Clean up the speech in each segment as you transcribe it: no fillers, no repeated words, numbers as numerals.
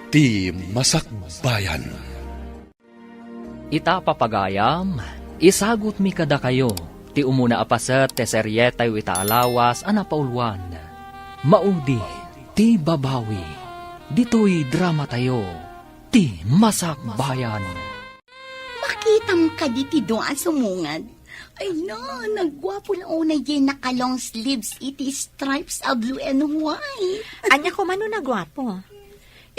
ti Masakbayan. Ita papagayam, isagot mi kada kayo, ti umuna apaset te seryetay ita alawas anapaulwan. Maudi, ti babawi, dito'y drama tayo, ti Masakbayan. Makitam ka di ti doon sumungad. Ay no, nagwapo na unay yung naka-long sleeves iti stripes of blue and white. Anya ko man nagwapo.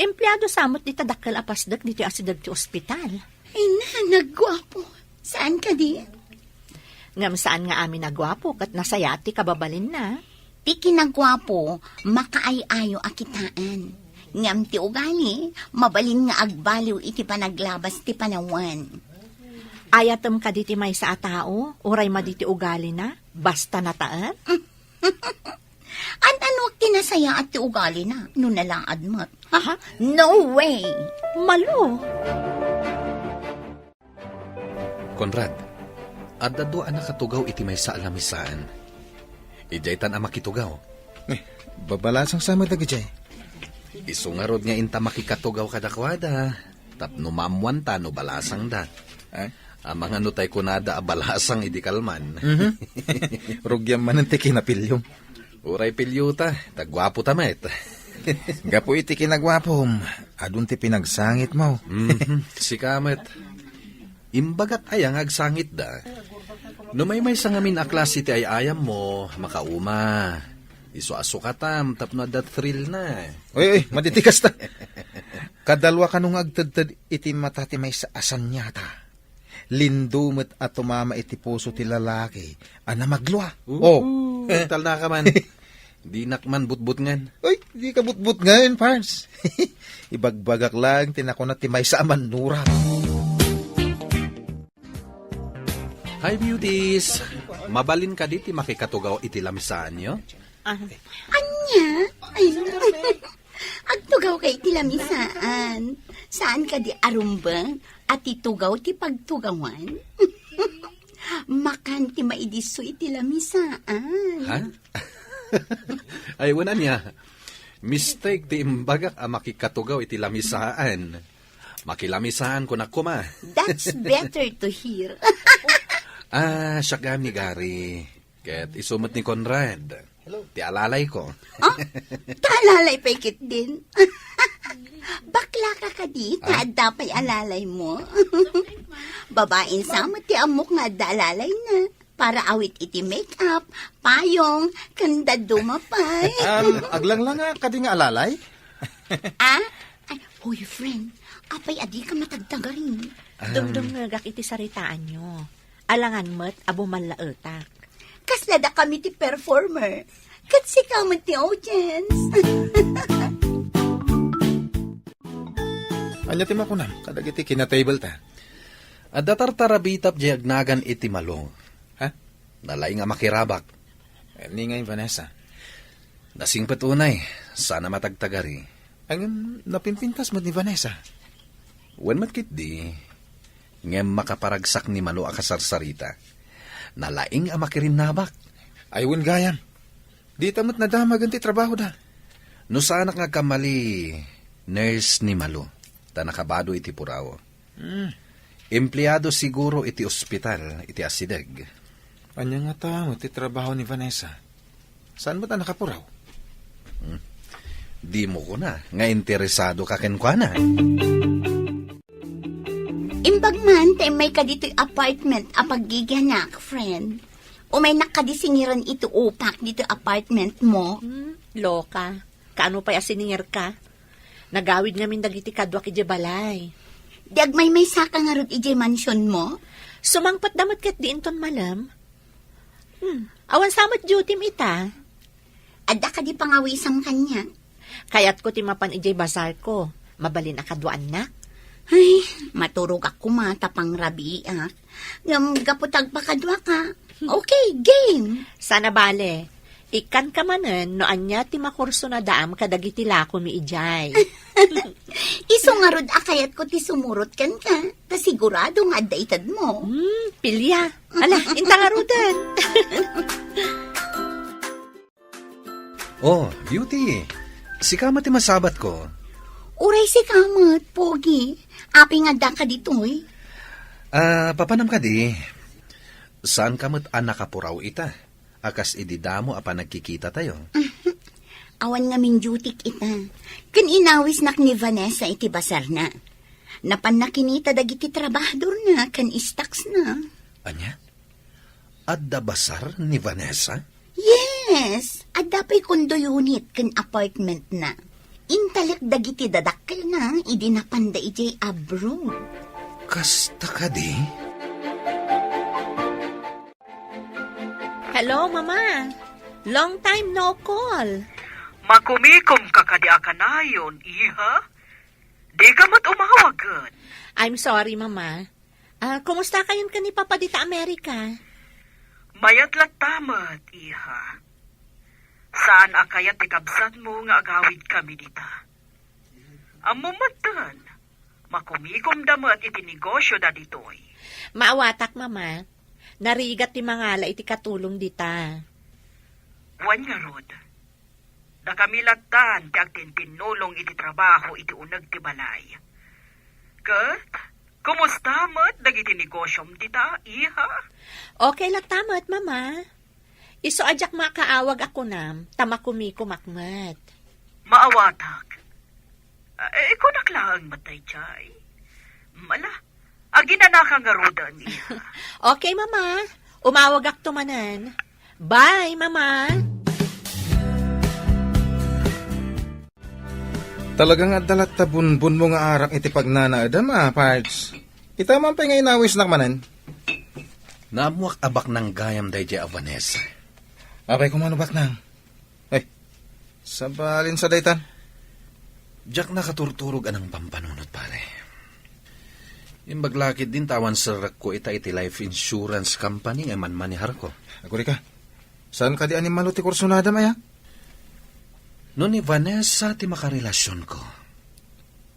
Empleyado samot di tadakkel apasdak dito asidag ti ospital. Ay na, nagwapo. Saan ka di? Ngam saan nga amin nagwapo kat nasayati kababalin na. Ti kinagwapo, makaayayo akitaan. Ngam ti ugali, mabalin nga agbaliw iti panaglabas ti panawan. Ayatem ka diti may sa atao, uray maditi ugali na, basta nataan. Ano kinasaya at ti ugali na, no nalaad mo't. Aha, No way! malo. Conrad, adado anak katugaw iti may sa alamisaan. Ijay tan ang makitugaw. Babalasang sama dagijay. Isungarod nga inta makikatugaw kadakwada. Tapno mamuan ta no balasang da. Amang ano tay kunada abalasang idikalman. Rugyam man ang tiki na pilyom. Uray pilyuta, tagwapo tamet. Gapo iti kinagwapom. Adun ti pinagsangit mo. Si kamet. Imbagat ayang agsangit da. Numay sa ngamin aklas iti ay ayam mo, makauma. Iso asukatam, tapno da thrill na. Oy, maditikas ta. Kadalwa ka nung agtadtad iti matati may sa asan nyata. Lindumit at tumama iti puso ti lalaki. Ana maglwa. Tal na ka man. Di nakman butbut ngan. Oy, di ka butbut ngayon, Pars. Ibagbagak lang, tinako na ti may sa amanura. Hi beauties! Mabalin ka diti makikatugaw iti lamisaan nyo? Anya? Ay, agtugaw kay tilamisaan. Saan ka di arumba at itugaw ti pagtugawan? Makan ti maidiso iti lamisaan. Ha? Ay, wala niya. Mistake ti imbagak a makikatugaw iti lamisaan. Makilamisaan ko na kuma. That's better to hear. Siyagam ni Gary. Ket isumot ni Conrad. Ti alalay ko. Taalalay pa ikit din. Bakla ka di, taada pa'y alalay mo. Babain sama ti amok nga dalalay na. Para awit iti make-up, payong, kanda dumapay. Aglang lang nga, kadi nga alalay. Ay, hoy friend, apay adi ka matagtagarin. Dumdum ngagak iti saritaan nyo. Alangan mo't abo manlaetak. Kaslada kami ti performer. Katsi ka man ti audience. Anya ti makunam, kadag iti kinatable ta. At datartarabitap diagnagan iti malo. Ha? Nalay nga makirabak. Ni ngay Vanessa. Nasing patunay. Sana matagtagari. Ang napimpintas mo ni Vanessa. Wen matkit di. Ngem makaparagsak ni malo akasarsarita. Nalaing a makirinabak. Aywan gayam. Di tamot na damagan ti trabaho da. No sana nga kamali, nurse ni malo. Ta nakabado iti purawo. Empleyado siguro iti ospital, iti asideg. Anya nga tamo ti trabaho ni Vanessa. Saan mo ta nakapuraw? Di mo ko na, nga interesado ka kenkwana. Imbag man, tay may kadito'y apartment apaggiganak, friend. O may nakadisingiran ito upak dito apartment mo. Loka, kaano pa asiningir ka? Nagawid ngamin dagiti kadwa ki balay. Diag may saka nga rod ije mansion mo. Sumangpat damot kat di inton malam. Awan samot duty ita. Adda ka di pangawisang kanya. Kayat ko timapan ije bazar ko. Mabalin akadwaan na. Ay, maturog ako matapang rabiak. Ngam gaputag pa kadwa ka. Okay, game. Sana bale. Ikan ka manen no anya ti makurso na daam kadagiti lako mi ijay. Iso nga rod akayat ko ti sumurot kan ka. Ta sigurado nga daitad mo. Pilya. Ala, inta nga rudan. Oh, beauty. Si kama ti masabat ko. Uray si kamot, pogi. Api nga da ka ditoy. Papanam ka di. Saan ka mo't anak kapuraw ita? Akas ididamo apa nagkikita tayo. Awan nga min dutik ita. Kan inawis nak ni Vanessa iti basar na. Napan na kinita dagiti trabahador na, kan istaks na. Anya? Adda basar ni Vanessa? Yes, adda pa'y kondo unit kan apartment na. Intalik dagiti dadakkel na, idi napanda iti abroad. Kasta ka di? Hello, Mama. Long time no call. Makumikom ka kadi akanayon, iha? Di ka mat umawagan. I'm sorry, Mama. Kumusta kayon ka ni Papa dita Amerika? Mayat latamat, iha. Saan akayat ikabsat mo nga agawid kami dita? Amumatan, makumikom damat iti negosyo da ditoy. Maawatak, Mama. Narigat ti mangala iti katulong dita. Wan nga rod. Da kami latan ti agtintinulong iti trabaho iti unag ti balay. Kat, kumusta mat dagiti negosyom dita, iha? Okay lang tamat, Mama. Iso ajak makaawag ako nam, tamakumiko makmat. Maawatak. Ikaw naklaan matay, chay. Mala, aginanaka nga rodan, iha. Okay, Mama. Umawag ak tumanan. Bye, Mama. Talagang adalat tabunbun mo nga arak iti pagnanaadam, Pards. Ita man pa nga inawis nakmanan. Namuak abak ng gayam day a Vanessa. Abay kumano bat nang? Ay, sabalin sa daytan. Jack nakaturturog anang pampanunot pare. Imbaglakid din tawan sa ko ita iti life insurance company nga manmanihar ko. Aguri ka. Saan ka di animalo ti kursunada maya? No ni Vanessa ti makarelasyon ko.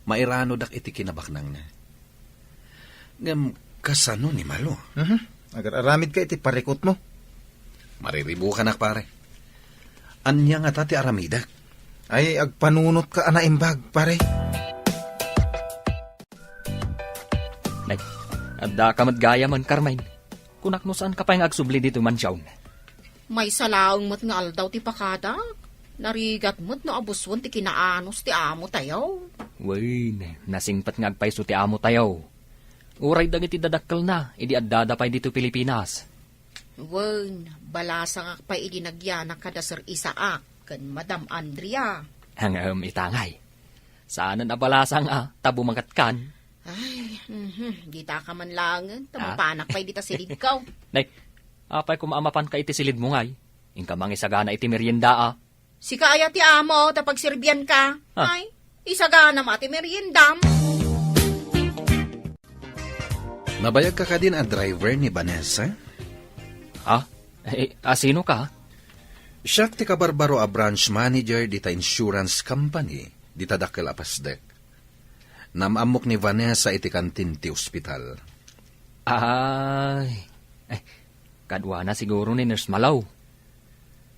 Mairano dak iti kinabaknang na. Ngam kasano ni Malo. Agar aramid ka iti parikot mo. Mariribu ka nak pare. Anya nga tati aramidak. Ay, agpanunot ka anaimbag, pare. Nay, adda ka gaya man, Carmine. Kunak no saan ka pa yung agsubli dito man siyaw. May salaong mo't nga aldaw ti pakada. Narigat mo't no abuswan ti kinaanos ti amo tayo. Way, nasingpat nga agpaiso ti amo tayo. Uray dagiti dadakkel na, idi addada pa'y dito Pilipinas. Wen, balasa nga pa idinagyanak kada Sir Isaac kan Madam Andrea. Hangam itangay. Saanan abalasang tabo mangatkan. Ay, dita ka man lang. Tamapanak pa'y dita silid kaw. Nay, apay kumaamapan ka iti silid mo ngay. Ingka mangisagana iti merienda Si kaya ti amo, tapag sirbyan ka. Ay, isagana mati meriendam. Nabayag ka din a driver ni Vanessa? Sino ka? Siya ti kabarbaro a branch manager dita insurance company dita dakkel apasdek. Namamok ni Vanessa iti kantin ti ospital. Kadwa na siguro ni Nurse Malaw.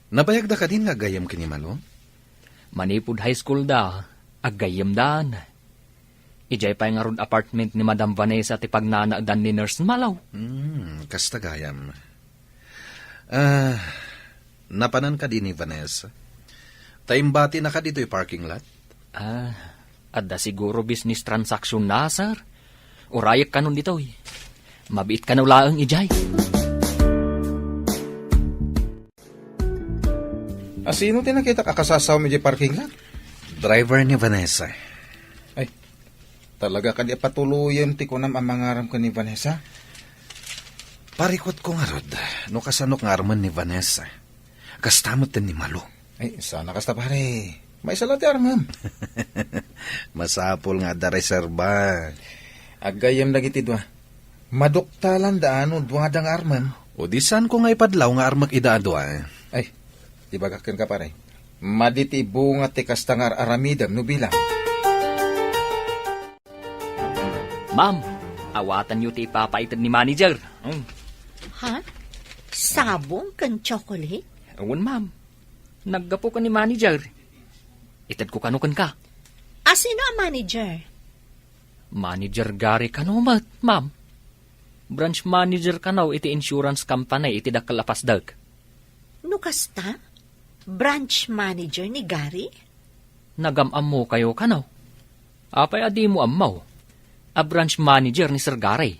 Nabayag da ka din nga gayam kini Malo? Manipud high school da, aggayam dan. Ijay pa nga ron apartment ni Madam Vanessa ti pagnanaagdan ni Nurse Malaw. Kasta gayam. Napanan ka din ni Vanessa? Taimbati na ka dito yung parking lot? Adda siguro business transaction na, sir. Urayak ka nun dito Mabiit ka na ulaang ijay. Sino tinakita kakasasaw medyo parking lot? Driver ni Vanessa. Ay, talaga ka di patuluyan ti kunam ang mangaram ka ni Vanessa? Parikot ko nga rod, no kasanok nga arman ni Vanessa. Kastamot din ni Malo. Ay, sana kasta pare. May salat ti armam. Masapol nga da reserba. Agayam lagi ti dwa. Maduktalan daano dwa dang armam. O di saan ko nga ipadlaw nga armak idaadwa Ay, di bagakin ka pare. Maditi bunga ti kastangar aramidam no bilang. Ma'am, awatan niyo ti ipapaitad ni manager. Ha? Sabong kan chocolate? Awan, ma'am. Naggapo ka ni manager. Itad ko kanukan ka. Asino ang manager? Manager Gary kanumat, ma'am. Branch manager kanaw iti insurance company iti dakkalapasdag. No kasta? Branch manager ni Gary? Nagamam mo kayo kanaw. Apay adi mo amaw. A branch manager ni Sir Gary.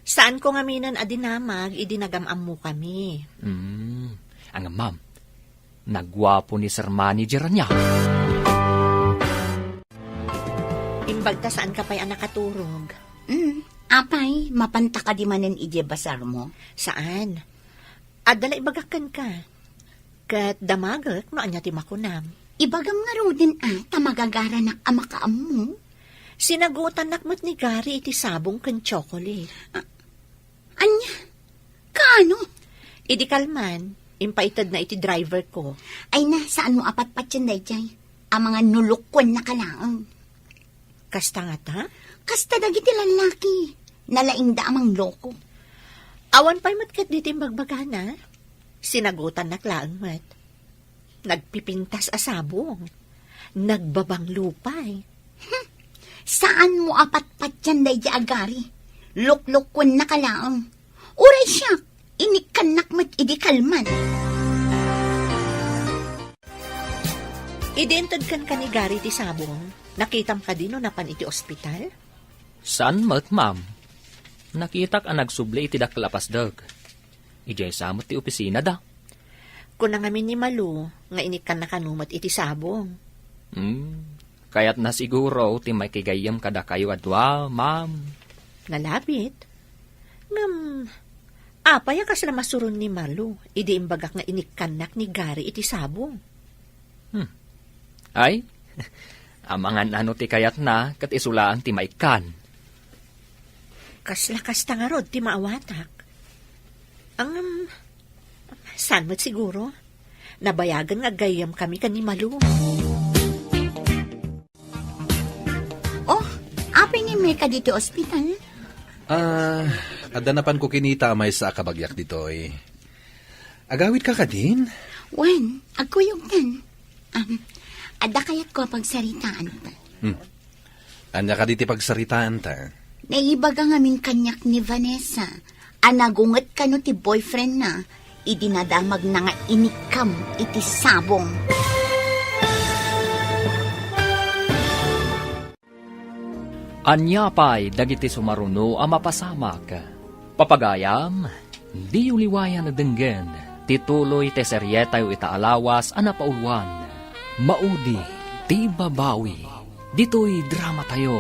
Saan ko nga minan adinamag, idinagamam mo kami. Ang ma'am, nagwapo ni Sir Manager niya. Imbagta saan ka pa'y nakaturog? Apay, mapanta ka di manen ije basar mo. Saan? Adala ibagakan ka. Kat damagak no anya ti makunam. Ibagam nga ro din tamagagara na amakaam mo. Sinagutan nakmat ni Gary iti sabong kan chocolate. Anya, kaano? Idi kalman, impaitad na iti driver ko. Ay na, saan mo apat-pat yan dayjay? Ang mga nulukwan na kalaang. Kasta nga ta? Kasta dagiti lalaki. Nalaing da amang loko. Awan pa'y matkat diti bagbagana. Sinagutan naklaang mat. Nagpipintas asabong. Nagbabang lupay. Saan mo apat-pat yan dayjay agari? Luklukwan na kalaang. Uray siya, inikanak mat idi kalman. Identod kan ka ni Gary ti sabong. Nakitam ka din no napan iti ospital? Saan mat, ma'am? Nakitak ang nagsubli iti dakkalapasdag. Ijay samot ti opisina da. Kung nangamin ni Malu, nga inikan na kanumat iti sabong. Kaya't na siguro ti may kigayam kada kayo adwa, ma'am. Nalapit. Apaya kas na masuron ni Malu, idi imbagak nga inikanak ni Gary iti sabong. Ay, amangan ano ti kayat na kat isulaan ti maikan. Kaslakas tangarod ti maawatak. Saan mo't siguro? Nabayagan nga gayam kami kan ni Malu. Oh, apay ni Meka dito ospital? Adanapan ko kinita may sa kabagyak dito eh. Agawit ka din? Wen, agkuyog tan. Ada kayat ko pagsaritaan ta. Anya ka diti pagsaritaan ta. Naibaga ngamin kanyak ni Vanessa. Anagunget ka no ti boyfriend na. Idinadamag na nga inikam iti sabong. Anya pa'y dagiti sumaruno a mapasamak. Papagayam, di uliwayan na denggen, tituloy te seryetay itaalawas a napaulwan. Maudi, ti babawi, dito'y drama tayo,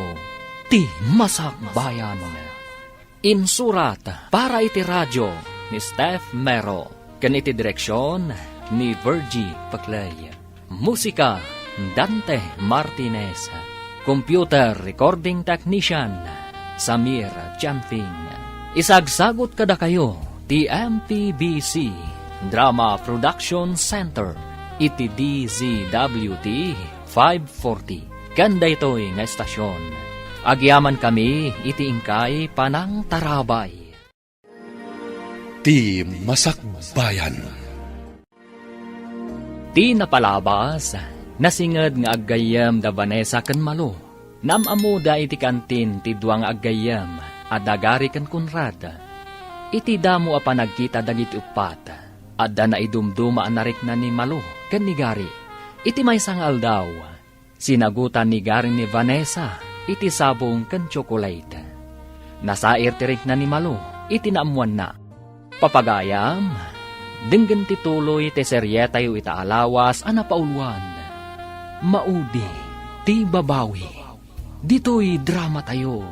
ti masakbayan. Insurat para iti radyo ni Steph Mero, kan iti direksyon ni Virgie Paclay. Musika, Dante Martinez. Computer Recording Technician, Samir Chanfing. Isagsagot kada kayo, ti MPBC Drama Production Center, iti DZWT 540. Kanda ito'y nga estasyon. Agyaman kami, iti ingkay panang tarabay. Ti Masakbayan. Ti napalabas, nasinged nga aggayam da Vanessa ken Malu. Namamuda iti kantin ti duang aggayam, adagari ken Conrad. Iti damo a panagkita dagiti upat, adda na idumduma narik na ni Malu ken ni Gary. Iti maysang aldaw, sinagutan ni Gary ni Vanessa, iti sabong ken chocolate. Nasair tirik na ni Malu, iti naamuan na. Papagayam, denggen tituloy te seryetayo itaalawas a napaulwan. Maudi, ti babawi, dito'y drama tayo,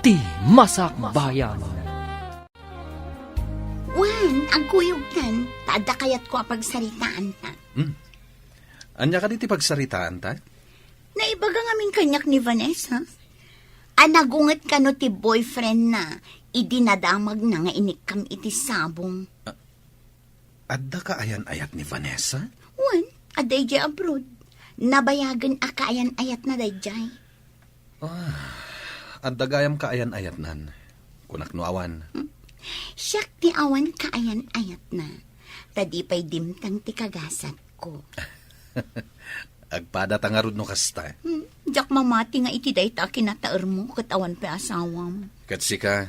ti masakbayan. Wen, agkuyog tan. Tada kayat ko pagsaritaan ta. Anya ka diti pagsaritaan ta? Naibaga ngamin kanyak ni Vanessa. Anagunget ka no ti boyfriend na. Idinadamag na nga inikam iti sabong. Adda ka ayan-ayat ni Vanessa? Wen, aday jay abroad. Nabayagan akaayan-ayat na dayjay. Adda gayam ka ayan-ayat nan. Kunak no awan. Siyak ti awan kaayan-ayat na. Tadipay dimtang ti kagasat ko. Agpada tangarod no kasta. Jak mamati nga iti day ta kinataer mo katawan pa asawam. Katsika,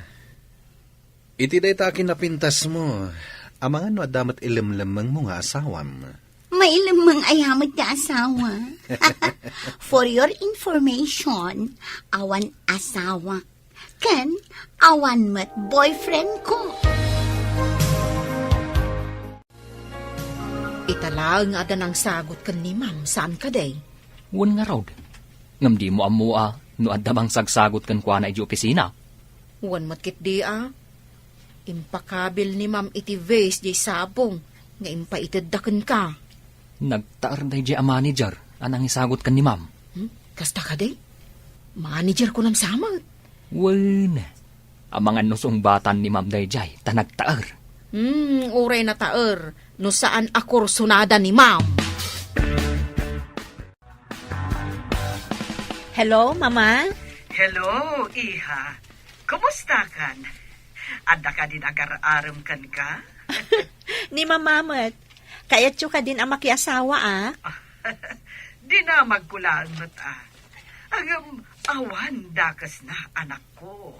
iti day ta kinapintas mo. Amang ano damat ilimlamang mo nga asawam. May lamang ayamag na asawa. For your information, awan asawa. Ken, awan mat boyfriend ko. Itala nga ada ng sagot kan ni ma'am, saan ka day? Wan nga raw. Ngam di mo amua, no adda bang sagsagot kan kwa na iti opisina. Wan matkit di Impakabil ni ma'am iti vase di sabong, nga impaitadakan ka. Nagtaar day di a manager, anang isagot kan ni ma'am. Kasta ka day? Manager ko nam samad. Wan. Amang anusong batan ni ma'am day jay, ta nagtaar. Uray na taer, no saan akursunada ni ma'am. Hello, Mama? Hello, Iha. Kumusta kan? Adda ka din agar-aram kan ka? Ni Mamamat. Kayat ka din ang makiasawa, Di na magkulaan mo't awan dakas na anak ko.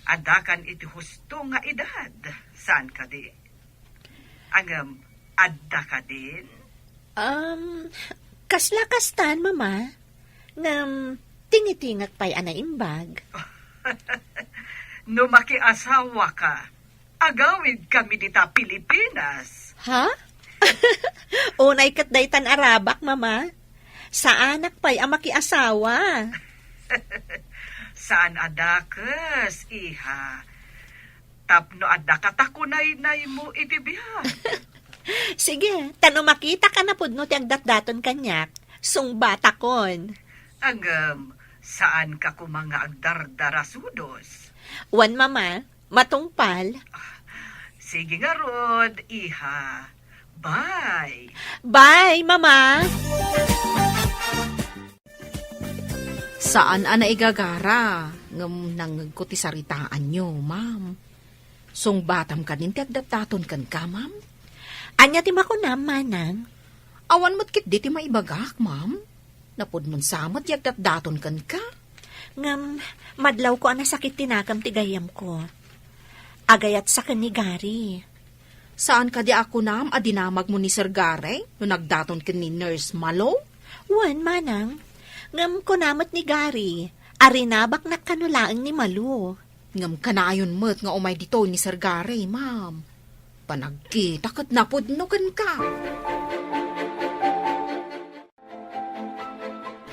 Adda kan iti husto nga edad. Saan ka di? Adda ka din? Kasla-kastan, Mama. Ngam, tingitingak pa'y anaimbag. No makiasawa ka, agawid kami dita Pilipinas. Ha? Unay kat daytan Arabak, Mama. Sa anak pa'y ang makiasawa. Saan adakas, Iha? Tapno adda katakunay-nay mo iti biyan. Sige, tano makita ka na pudno ti agdatdaton kanyak. Sungbata kon. Saan ka kumanga agdardarasudos? Wan, Mama, matungpal. Sige nga, Rod, Iha. Bye. Bye, Mama. Saan ana igagara? Ngam nangagkuti saritaan nyo, ma'am. Song batam ka din ti agdataton kan ka, ma'am. Anya ti makunam, Manang. Awan mo't kit di ti maibagak, ma'am. Napudnon samot ti agdataton kan ka. Ngam, madlaw ko ang nasakit tinakam ti gayam ko. Agayat sa kanigari. Saan ka di ako nam adinamag mo ni Sir Gary no nagdaton ken ni Nurse Malo? Wan, Manang. Ngam ko namat ni Gary. Arinabak na kanulaang ni Malu. Ngam kanayon met nga umay dito ni Sir Gary, ma'am. Panagkita kat napudno kan ka.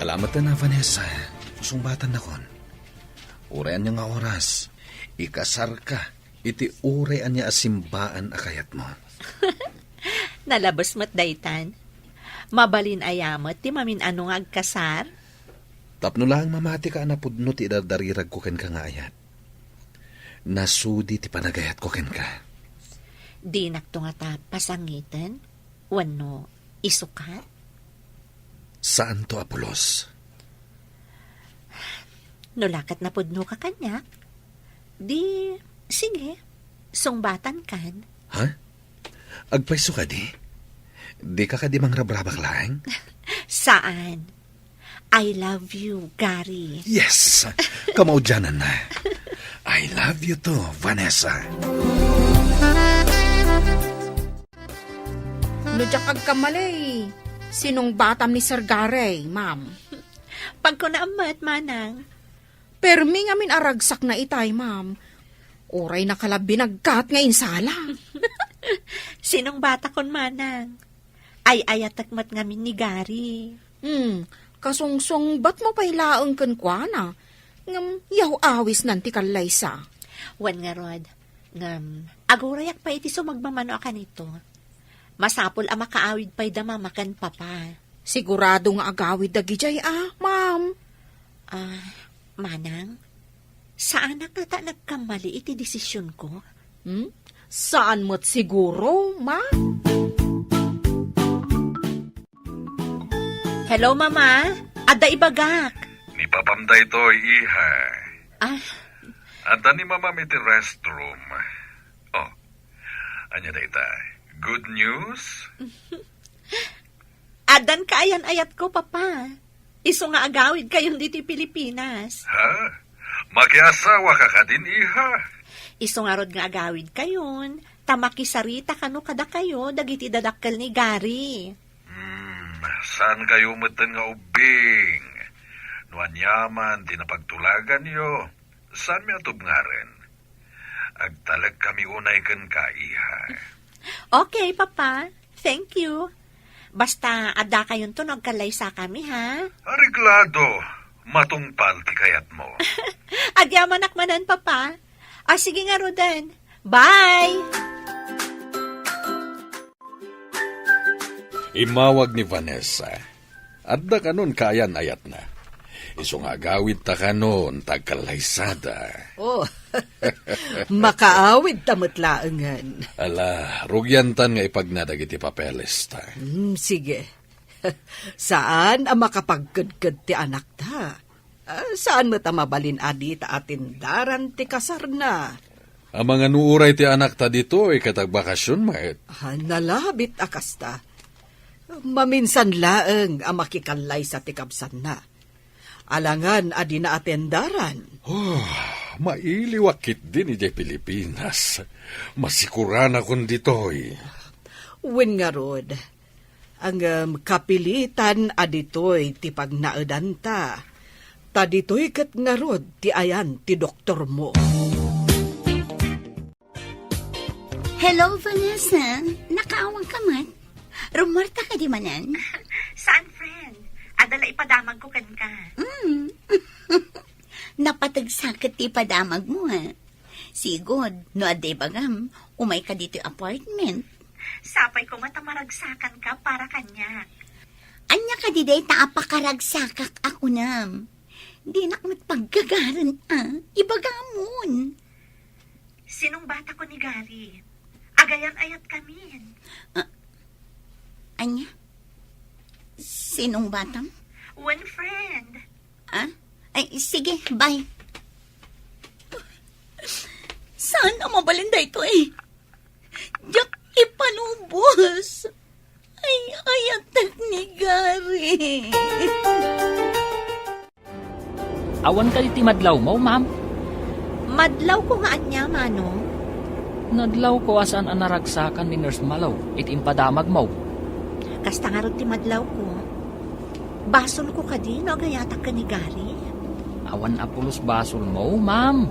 Alamat na, Vanessa. Sumbatan na kon. Urayan niya nga oras. Ikasar ka. Iti urayan niya asimbaan akayat mo. Nalabas mat daytan. Mabalin ayamat ti mamin ano nga agkasar. Tapno lang mamati ka na pudno ti dardarirag ko ken ka nga ayat. Nasudi ti panagayat ko ken ka. Di nakto nga ta pasangitan. Wano, isukat. Saan to, Apolos? Nulakat na pudno ka kanyak. Di, sige, sungbatan kan. Ha? Agpaiso ka di? Di ka kadimang rabrabak lang? Saan? I love you, Gary. Yes! Kamaudyanan na. I love you too, Vanessa. Nudyak agkamalay. Sinong batam ni Sir Gary, ma'am? Pag ko naamat, Manang. Pero mi nga min aragsak na itay, ma'am. Oray na kalabi nagkat nga insala. Sinong bata kon, Manang? Ay ayatakmat ngamin ni Gary. Kasungsong ba't mo pailaang kan kwa na? Ngam, yaw awis nanti kalaysa. Wan nga, Rod. Ngam, agurayak pa iti sumagmamano ka nito. Masapol ang makaawid pa'y damamakan papa. Sigurado nga agawid dagijay ma'am. Manang, saan na kata nagkamali iti desisyon ko? Saan mo't siguro, ma'am? Hello, Mama. Ada ibagak. Ni papamday to, Iha. Anta ni mama iti restroom. Oh, anya da ita. Good news? Adan kaayan ayat ko, Papa. Iso nga agawid kayong dito Pilipinas. Ha? Makiasawa ka ka din, iha. Iso nga rod nga agawid kayon. Tamakisarita kano kada kayo, dagiti dadakkel ni Gary. Saan kayo matan nga ubing? Nuan yaman, tinapagtulagan yo. Saan mi atob nga rin? Agtalag kami unay kan ka, iha. Okay, Papa. Thank you. Basta ada kayon to nagkalay sa kami, ha? Ariglado, matungpal ti kayat mo. Agyaman akmanan, Papa. Sige nga, Rodan. Bye! Imawag ni Vanessa. Adda kanon kayan ayat na. Iso nga agawid ta kanon tagkalaysada. Oh, makaawid tamatlaangan. Ala, rugyantan nga ipagnadag iti papeles ta. Sige. Saan ang makapagkadkad ti anak ta? Saan mo ta mabalin adi ta atindaran ti kasar na? Ang mga nuuray ti anak ta dito ay katagbakasyon maet. Nalabit akasta. Maminsan laeng ang makikalay sa tikabsan na. Alangan adi na atendaran. Mailiwakit din iti Pilipinas. Masikuran akong ditoy. Wen nga rod, ang kapilitan aditoy ti pagnaedan ta. Ta ditoy kat nga rod ti ayan ti doktor mo. Hello, Vanessa. Nakaawang ka man? Rumarta ka di manan? Saan, friend? Adala ipadamag ko kan ka. Napatagsakit ti padamag mo, ha? Sigod, no aday bagam, umay ka dito apartment. Sapay ko matamaragsakan ka para kanya. Anya ka diday taapakaragsak ako nam. Di nakmat paggagaran, ibagamon. Sinong bata ko ni Gary? Agayan ayat kami. Anya? Sinong batam? One friend. Ay, sige, bye. Saan ang mabalinda ito eh? Diyak ipanubos. Ay, ayatak ni Gary. Awan ka iti madlaw mo, ma'am. Madlaw ko nga anya, Manong. Nadlaw ko asan ang naragsakan ni Nurse Malaw. Iti impadamag mo. Kasta nga ron ti madlaw ko. Basol ko ka din, o gayatak ka ni Gary. Awan apulos basol mo, ma'am.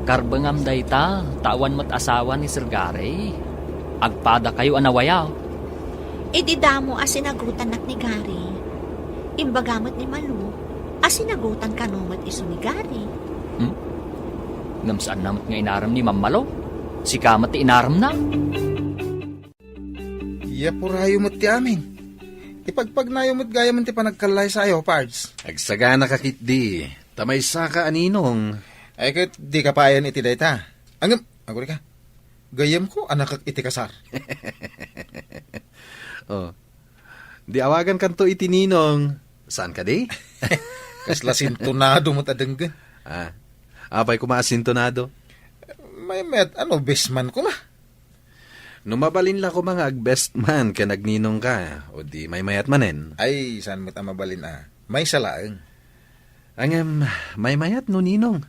Karbangam dayta, tawan mo't asawa ni Sir Gary. Agpada kayo anawaya. Ididamo asinagutan nak ni Gary. Imbagamot ni Malu, asinagutan kanumat iso ni Gary. Ngam saan namot nga inaram ni Ma'am Malaw? Si kamat ti inaram na. Iya purayo mo't ti amin. Ipagpagnayo mo't gaya man ti panagkalay sayo, Pards. Agsagana ka kitdi. Tamay saka aninong. Ay kat di ka payan iti dayta. Angam, aguri ka. Gayam ko anak iti kasar. Di awagan kanto iti ninong. Saan ka di? Kasla sintonado mo't adenggan. Apay kumaasintonado. May bestman ko ma. Numabalin la ko mga agbest man ka nagninong ka. O di may mayat manen. Ay, saan mo't mabalin May salaeng. Angem, may mayat no ninong.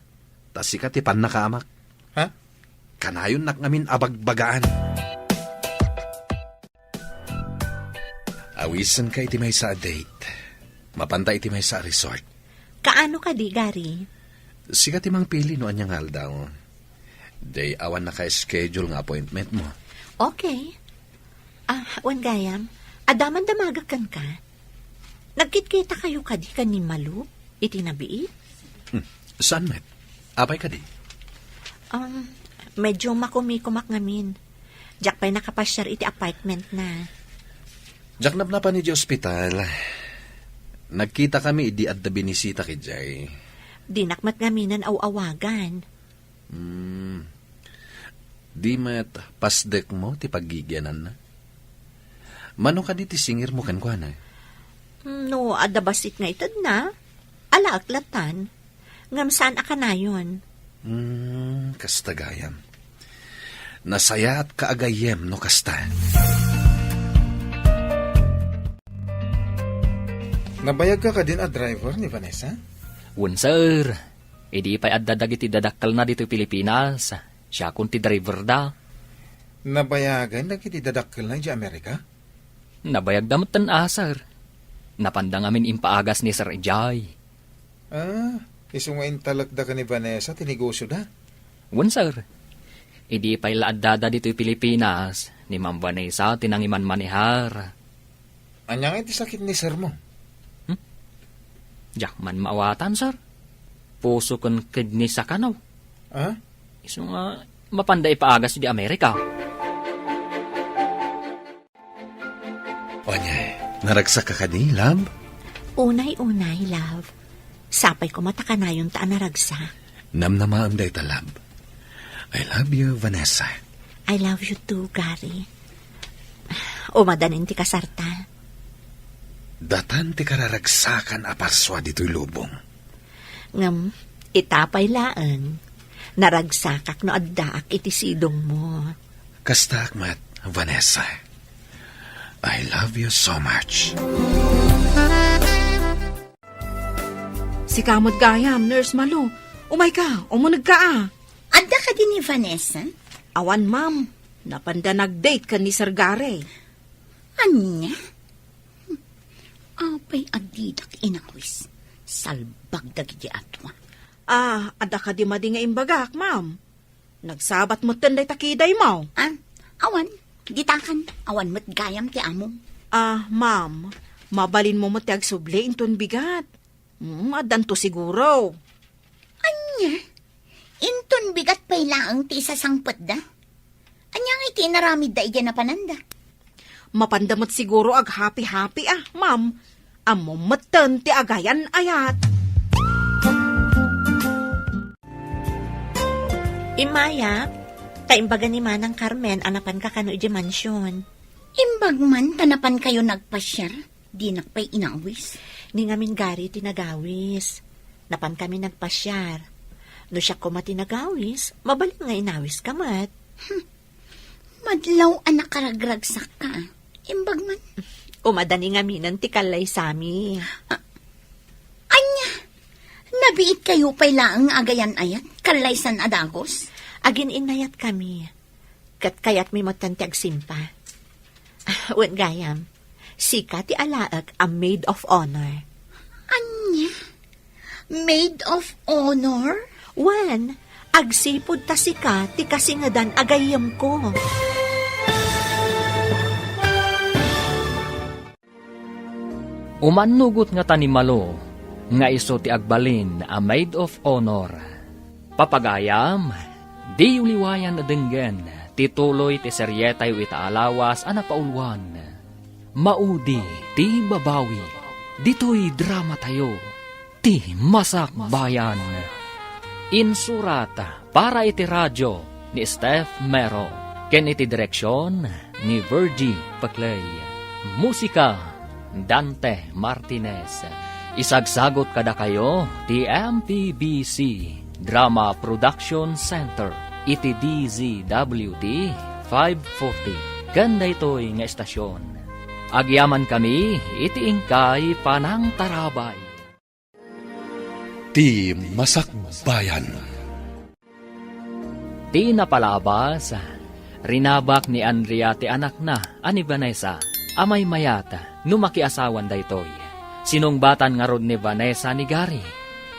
Tas sikat ipan nakaamak. Ha? Kanayon nak ngamin abagbagaan. Awisan ka iti may sa date. Mapanta iti may sa resort. Kaano ka di, Gary? Sikat imang pili no anyang haldaw. Day awan na ka-schedule nga appointment mo. Okay. Wan gayam, adaman damagakan ka. Nagkitkita kayo ka di ka ni Malu? Itinabii? Saan met? Apay ka di? Medyo makumikumak ngamin. Diyak pa'y nakapasyar iti apartment na. Jaknap na pa ni di ospital. Nagkita kami idi at da binisita ki Jay. Dinakmat ngaminan awagan. Di met pasdek mo ti paggigyanan na. Mano ka di ti singir mo kan kwa na? No, adabasit nga itad na. Ala aklatan. Ngam saan akanayon? Kastagayam. Nasaya at kaagayem no kasta. Nabayag ka din a driver ni Vanessa? Un sir, idi pa'y addadag iti dadakkel na dito Pilipinas. Siya kun ti driver da. Nabayagan na kiti dadakkel na di Amerika? Nabayag damot tan sir. Napandang amin impaagas ni Sir Ejay. Isungain talagda ka ni Vanessa, tinegosyo da. Un sir, idi pa'y laaddada dito Pilipinas. Ni Ma'am Vanessa tinangiman manihar. Anyang iti sakit ni sir mo? Diyak man maawatan sir. Puso kon kidney sa kanaw. Iso nga mapanday paagas di Amerika. Onya, naragsak ka ni, love? Unay-unay, love. Sapay ko mata ka na yung taan naragsa. Namnamaam day ta, love. I love you, Vanessa. I love you too, Gary. Umadanin ti kasarta. Datan ti kararagsakan a parswa dito'y lubong. Ngam, itapay laan. Naragsakak no addaak iti sidong mo. Kasta akmat, Vanessa. I love you so much. Si kamot gayam, Nurse Malu. Umay ka, umunag ka Adda ka din ni Vanessa? Awan, ma'am. Napanda nag-date ka ni Sir Gary. Anya? Apay adidak inakwis. Salbag dagiti atwa. Adda ka di madi nga imbagak, ma'am. Nagsabat mo tanday takiday mo. Awan, gitakan. Awan mo't gayam ti amo. Ma'am. Mabalin mo mo ti agsubli inton bigat. Adan to siguro. Anya? Inton bigat pa'y laang ti isa sangpot da. Anyang iti naramid da iya na pananda. Mapandamot siguro ag happy-happy ma'am. Amo matan ti agayan ayat. Imaya, kaimbaga ni Manang Carmen, anapan ka kano iti mansyon. Imbag man, tanapan kayo nagpasyar. Di nakpay inawis. Ni ngamin Gary tinagawis. Napan kami nagpasyar. No siya ko matinagawis, mabaling nga inawis ka mat. Madlaw anak karagragsak ka. Imbag man. Umadani nga minan ti kalay sami. Anya, nabiit kayo pa'y laang agayan ayat, kalaysan adagos. Agin inayat kami. Kat kayat mi motanti agsimpa. Wen gayam, sika ti alaag a maid of honor. Anya, maid of honor? Wen, agsipod ta sika ti kasingadan agayam ko. Umanugot nga tanimalo, nga iso ti agbalin a maid of honor. Papagayam, di uliwayan na denggen, tituloy ti seryetay itaalawas a napaulwan. Maudi ti babawi, dito'y drama tayo, ti masak bayan. Insurata para iti radyo ni Steph Mero, ken iti direksyon ni Virgie Paclay. Musika Dante Martinez. Isagsagot kada kayo ti MPBC Drama Production Center iti DZWD 540. Ganda ito'y nga estasyon. Agyaman kami iti ingkay panang tarabay. Ti Masakbayan. Ti napalabas, rinabak ni Andrea ti anak na ani Vanessa, amay mayata, numakiasawan da ito'y. Sinong batan nga rod ni Vanessa ni Gary.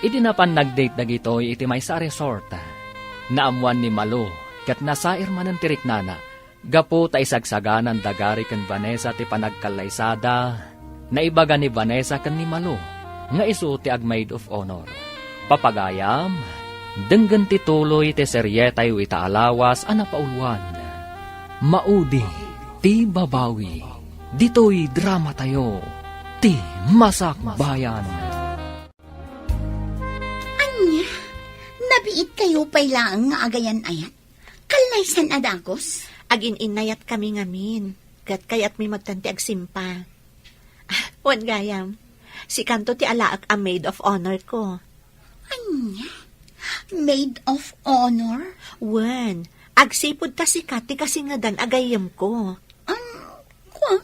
Idinapan nag-date dagitoy iti may sa resort. Naamuan ni Malo, kat nasair man ang tiriknana. Gapo ta isagsaganan da Gary kan Vanessa ti panagkalaysada. Naibaga ni Vanessa kan ni Malo, nga iso ti ag maid of honor. Papagayam, denggan ti tuloy ti seryetay itaalawas a napaulwan. Maudi ti babawi, dito'y drama tayo, ti masakbayan. Anya, nabiit kayo pa'y laang nga agayan ayat, kalaysan adagos. Agin inayat kami ngamin, kat kayat mi magtanti agsimpa. Wan gayam, si kanto ti alaak a maid of honor ko. Anya, maid of honor? Wan, agsipod ta si Kati kasi nga dan agayam ko. Kwa,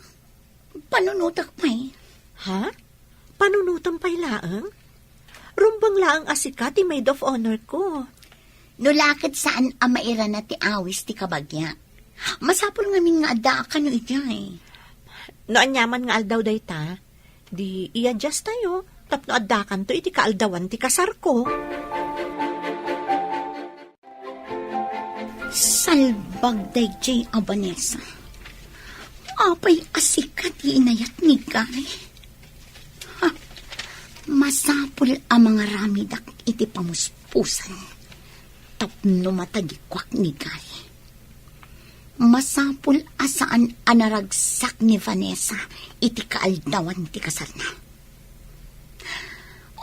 panunutak pa'y. Ha? Panunutan pa'y laang? Rumbang laang asika ti maid of honor ko. Nulakad saan ang maira na ti awis ti kabagya. Masapol ngamin nga ada ka no ijay. No anyaman nga aldaw day ta, di i-adjust tayo. Tapno addakan to iti kaaldawan ti kasar ko. Salbag day jay Abanesa. Apay asika ti inayat ni Gay. Ha, masapol ang mga ramidak iti pamuspusan. Tapno matagikwak ni Gay. Masapul asaan anaragsak ni Vanessa iti kaaldawan ti kasal na.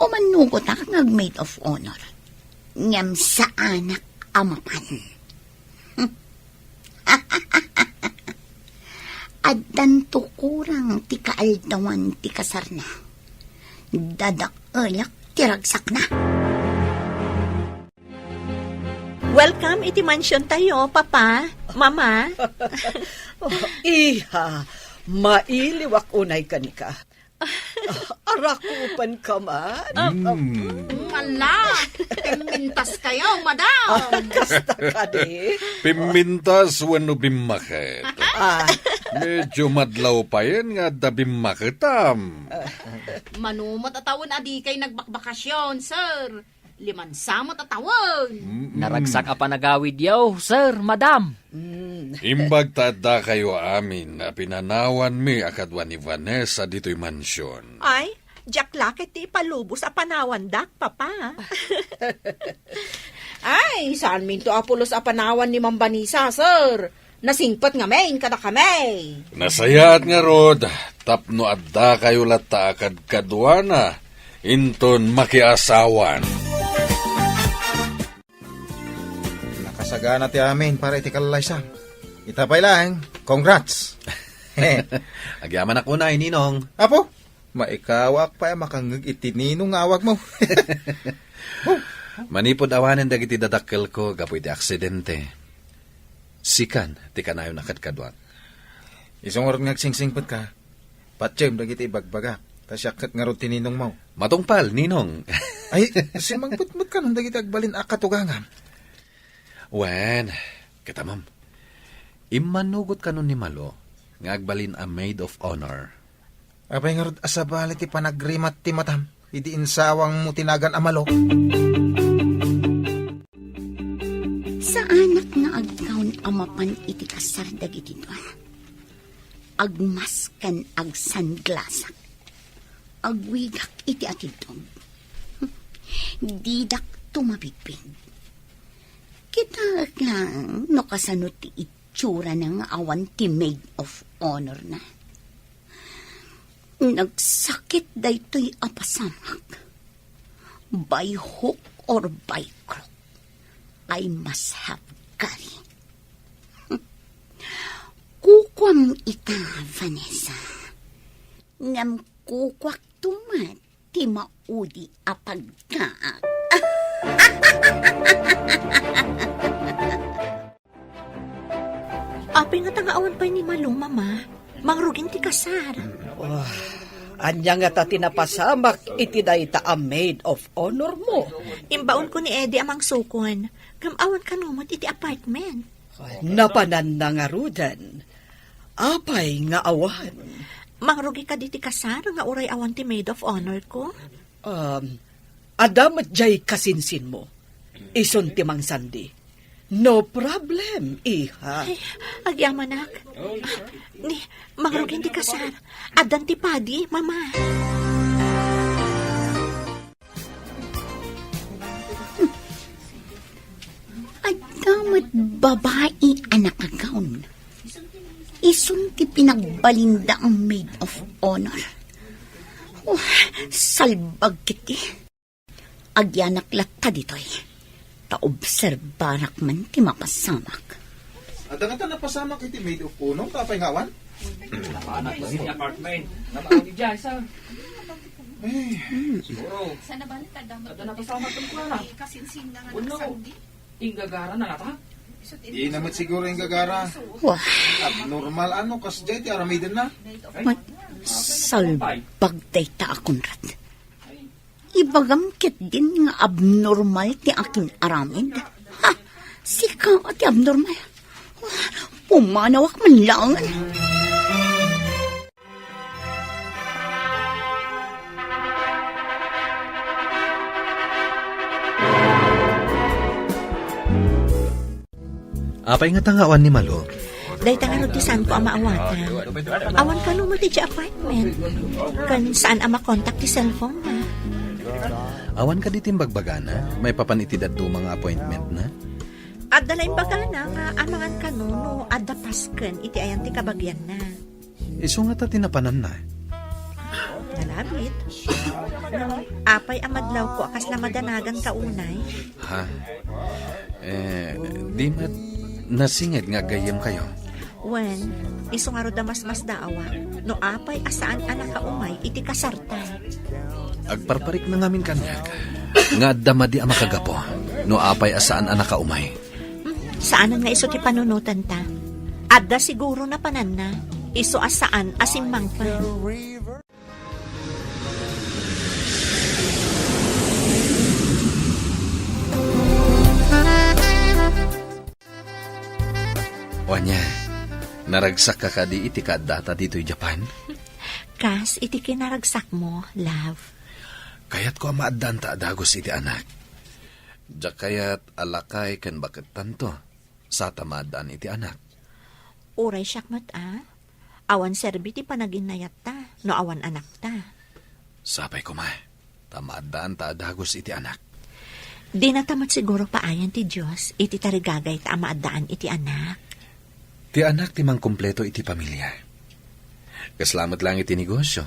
O manugot ak ngag-maid of honor. Ngam sa anak amapan. Addan tukurang ti kaaldawan ti kasar na. Dadak-alak ti ragsak na. Welcome iti mansion tayo, Papa, Mama. Iha, mailiwak unay ka ni ka. Arakupan ka man. Ala, pimintas kayo, madam. Kasta ka di. Pimintas wano bimakit. Medyo madlaw pa yan nga da bimakitam. Manumot atawon adi kay nagbakbakasyon, sir. 5 samot atawon. Naragsak a panagawid yaw, sir, madam. Imbag tada kayo amin na pinanawan mi akadwa ni Vanessa dito'y mansyon. Ay, Jack Lakit ti palubos a panawan dak, Papa. Ay, saan minto apulos apanawan ni Mambanisa, sir. Nasingpat nga main kada kami. Nasayat nga rod, tapno adda kayo lata akad kadwana, inton makiasawan. Nakasagana ti amin para iti kalalaysa. Itapay lang, congrats. Agyaman ako na, Ninong. Apo, maikawak pa makangag itininong awag mo. Manipod awanan dagiti dadakkel ko, gapoy ti aksidente. Sikan, ti kanayo nakadkadwat. Isang oras ngagsingsingpot ka, patsyem dagiti ibagbaga, tasyakat nga ro tininong mo. Matungpal, Ninong. Ay, simangputmut ka nung dagiti agbalin akatugangam. Wen, kita ma'am. Imanugot ka nun ni Malo, nga agbalin a maid of honor. Apay nga ro asabali ti panagrimat ti matam, idi insawang mo tinagan amalo. Sa anak nga agkaon amapan iti kasar dagiti duan. Agmaskan ag sunglassak. Agwigak iti atidom. Didak tumabigpig. Kita lang no kasano ti itsura ng awan ti maid of honor na. Nagsakit daytoy apasamak. By hook or by crook, I must have Gary. Kukwam ita, Vanessa. Ngam kukwak tumat, ti maudi apagkaak. Apay nga tangaawan pa ni Malo, Mama. Mangrugin ti kasar. Anya nga ta tinapasamak iti dayta a maid of honor mo. Imbaon ko ni Eddie amang sukon. Kamawan ka numot iti apartment. Napanan na nga rudan. Apay nga awan. Mangrugi ka di ti kasar nga uray awan ti maid of honor ko. Adam at jay kasinsin mo. Ison timang sandi. No problem, iha. Ay, agyamanak. Ni, mangrugin ti kasar. Adan ti padi, Mama. At damat babae anak agaon. Isun ti pinagbalinda ang maid of honor. Oh, salbag kiti. Agyanak latta ditoy. Taobserbarak man ti mapasamak. At nga ta napasamak iti maid of honor, tapay ngawan? Anak ko sa apartment. Napaawid dyan, sir. Siguro. Sana ba nakadamot? Ada na kasama ko na. Kasinsin na nga Uno. Inggagara na nata. Di naman siguro yung gagara. Wah, Abnormal ano, kas jay ti aramidin na. Salbag day ta akong rat. Ibagamkit din nga abnormal ti akin aramid. Ha? Sika ti abnormal. Pumanawak man lang. Apay nga tangawan ni Malo. Dahil tangarod ti saan ko ang maawatan. Awan ka mo ti apartment. Kan saan ang makontak ti cellphone na. Awan ka ditim bagbagana, may papanitid at mga appointment na. At dalain baga na nga amangan ka no adda pasken iti ayan ti kabagyan na. Iso nga ta tinapanan na. Nalabit. Apay amadlaw ko akas na madanagan ka unay. Ha? Di mat nasinged nga gayem kayo. When, iso nga ro mas daawa, no apay asaan anak ka umay iti kasartan. Agparparik na ngamin kanyag. Nga damadi ang makagapo. No apay asaan anak ka umay. Saanan nga iso ti panunutan ta? Adda siguro na panan na. Iso asaan asimang pa. Wanya, naragsak ka di iti kadata dito'y Japan? Kas, iti kinaragsak mo, love. Kayat ko amaaddan ta adagos iti anak. Diyak kayat alakay kan bakit tanto sa tamadaan iti anak. Uray syakmat Awan serbi ti panaginayat ta, no awan anak ta. Sapay ko ma, tamadaan ta adagos iti anak. Di natamat siguro paayan ti Diyos, iti tarigagay ta amaadaan iti anak. Ti anak ti mang kumpleto iti pamilya. Kaslamat lang iti negosyo.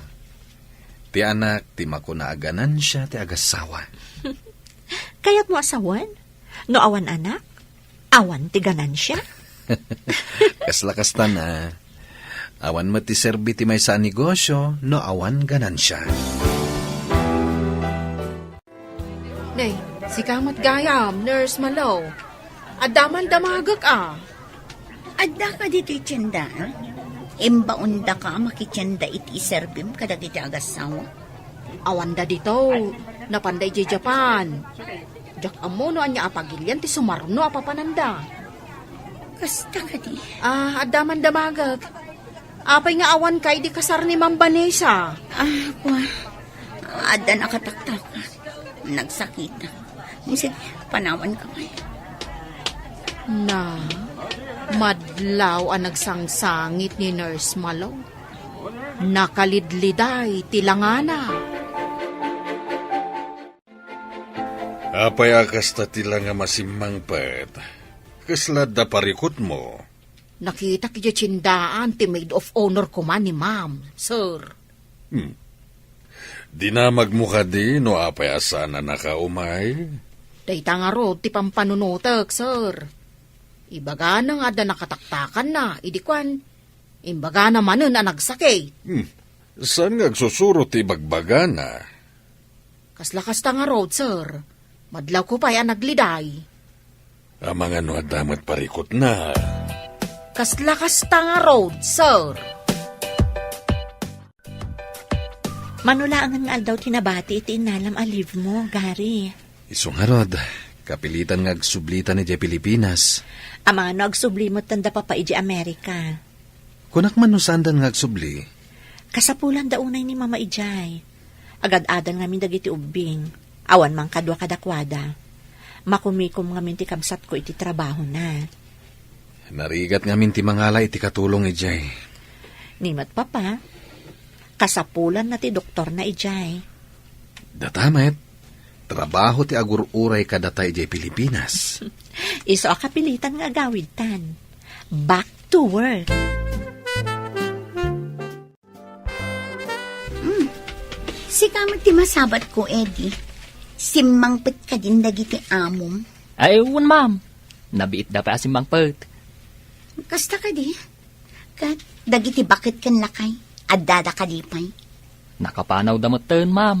Ti anak ti makunaaganan siya ti agasawa. Kaya't mo asawan? No awan anak? Awan ti ganansya? Kaslakas ta na. Awan mo ti serbi ti may sa negosyo, no awan ganansya. Nay, si Kamat Gayam, Nurse Malo. Adaman damagak Adda ka dito itsyanda. Imbaunda ka makityanda iti iserbim kadag iti agasawa. Awanda dito, napanday di Japan. Jak amono anya apagilyan ti sumarno apapananda. Kasta ka di. Adaman damagag. Apay nga awan kay di kasar ni Ma'am Vanessa. Adda nakataktak ka. Nagsakita. Sige, panawan ka kayo. Na, madlaw ang nagsangsangit ni Nurse Malo. Nakalidliday tilangana. Apay akas ta tila nga masimang pet. Kaslad da parikot mo. Nakita kaya tsindaan ti maid of honor ko man ni Ma'am, sir. Dinamag mo ka di no apay asana nakaumay? Dayta nga ro, ti pampanunutek, sir. Ibaga na nga da nakataktakan na, idikwan. Imbaga naman na nagsakay. Saan nga agsusuro ti bagbaga na? Kaslakas ta nga road, sir. Madlaw ko pa'y nagliday. Amang ano damat parikot na. Kaslakas ta nga road, sir. Manulaangan nga daw tinabati iti inalam aliv mo, Gary. Isungarod, kapilitan nga agsublitan ni Jay Pilipinas. Ama no agsublimot tanda pa iti Amerika. Kunak man no sandan nga agsubli. Kasapulan daunay ni Mama Ijay. Agad-adan ngamin dagiti ubing. Awan mang kadwa kadakwada. Makumikom ngamin ti kamsat ko iti trabaho na. Narigat ngamin ti mangala iti katulong ni Jay. Nimat papa. Kasapulan na ti doktor na Ijay. Datamet, trabaho ti agur-uray kadatay Jay Pilipinas. Iso akapilitan nga agawid tan. Back to work. Si Kamat ti masabat ko, Eddie. Simmangpit ka din dagiti amom. Ay, ma'am. Nabiit da pa asimang pert. Kasta ka di. Kat, dagiti bakit kan lakay. Adada ka di pa'y. Nakapanaw damoten, ma'am.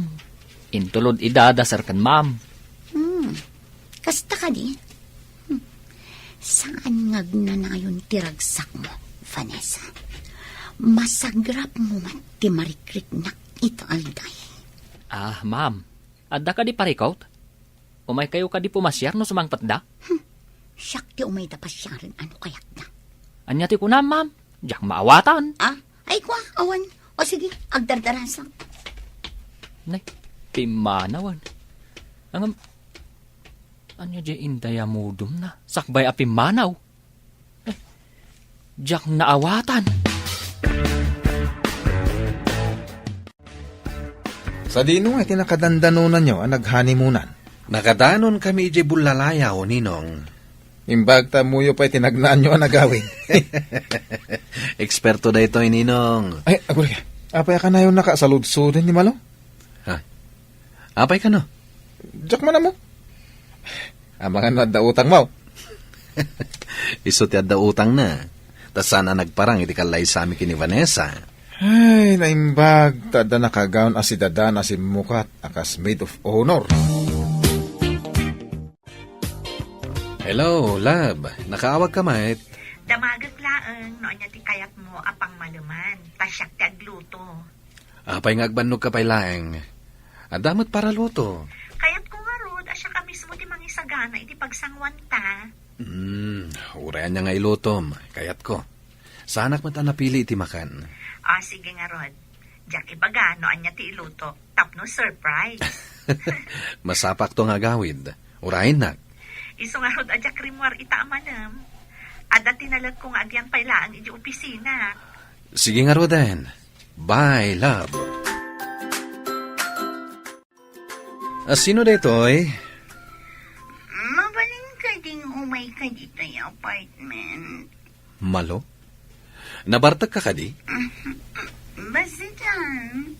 Intulod idadasar kan, ma'am. Kasta ka di. Saan ngagnanayon tiragsak mo, Vanessa? Masagrap mo man ti marikrik na ito alday. Ah, ma'am. Adda ka di parikot? Umay kayo ka di pumasyar no sumangpat da? Siyak ti umay da pasyarin ano kayak na. Anya ti kunam, ma'am. Diyak maawatan. Ay kwa, awan. O sige, agdardarasan. Nay, pimanawan. Anya di indaya mudum na. Sakbay a pimanaw. Diyak naawatan. Sa dino ay tinakadandanunan nyo ang naghanimunan. Nakadanon kami ije bulalaya o ninong. Imbag tamuyo pa'y tinagnaan nyo ang nagawin. Eksperto da ito, ninong. Ay, aguli ka. Apay ka na yung nakasaludsudan ni Malo? Ha? Apay ka no? Diyak man na mo. Ang mga nadda utang mo. Iso ti adda utang na. Tas sana nagparang iti kalay sa amin kini Vanessa. Ay, naimbag. Tada nakagaon as si Dada na si Mukat akas maid of honor. Hello, love. Nakaawag ka, mate. Damagat laeng, no anya ti kayat mo apang maluman, tasyak ti agluto. Apay nga agbanog ka pa'y laeng. Adamot para luto. Kayat ko nga rod, asya ka mismo ti mangisagana iti pagsangwan ta. Urayan niya nga ilutom. Kayat ko. Sanak mata napili iti makan. Sige nga rod. Diyak ibaga, no anya ti iluto, tapno surprise. Masapak to nga gawid. Urayan na. Iso nga rod, adyak rimwar itaamanam. Ada tinalag ko nga agyan pailaan iti opisina. Sige nga Roden. Bye, love. Sino detoy? Mabaling ka ding umay ka dito yung apartment. Malo? Nabartag ka di? Basta dyan.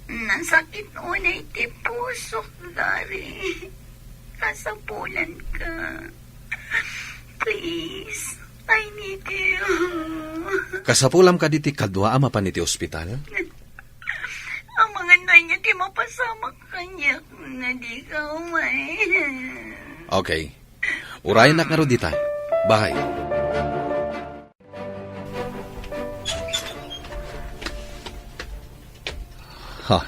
Nasakit unay ti puso, dari. Kasapulan ka. Please, I need you. Kasapulam ka diti kadwa ama pa niti ospital? Ang mga nanya ti mapasama kanya na di ka umay. Okay. Urayan na nga ro dita. Bye. Ha?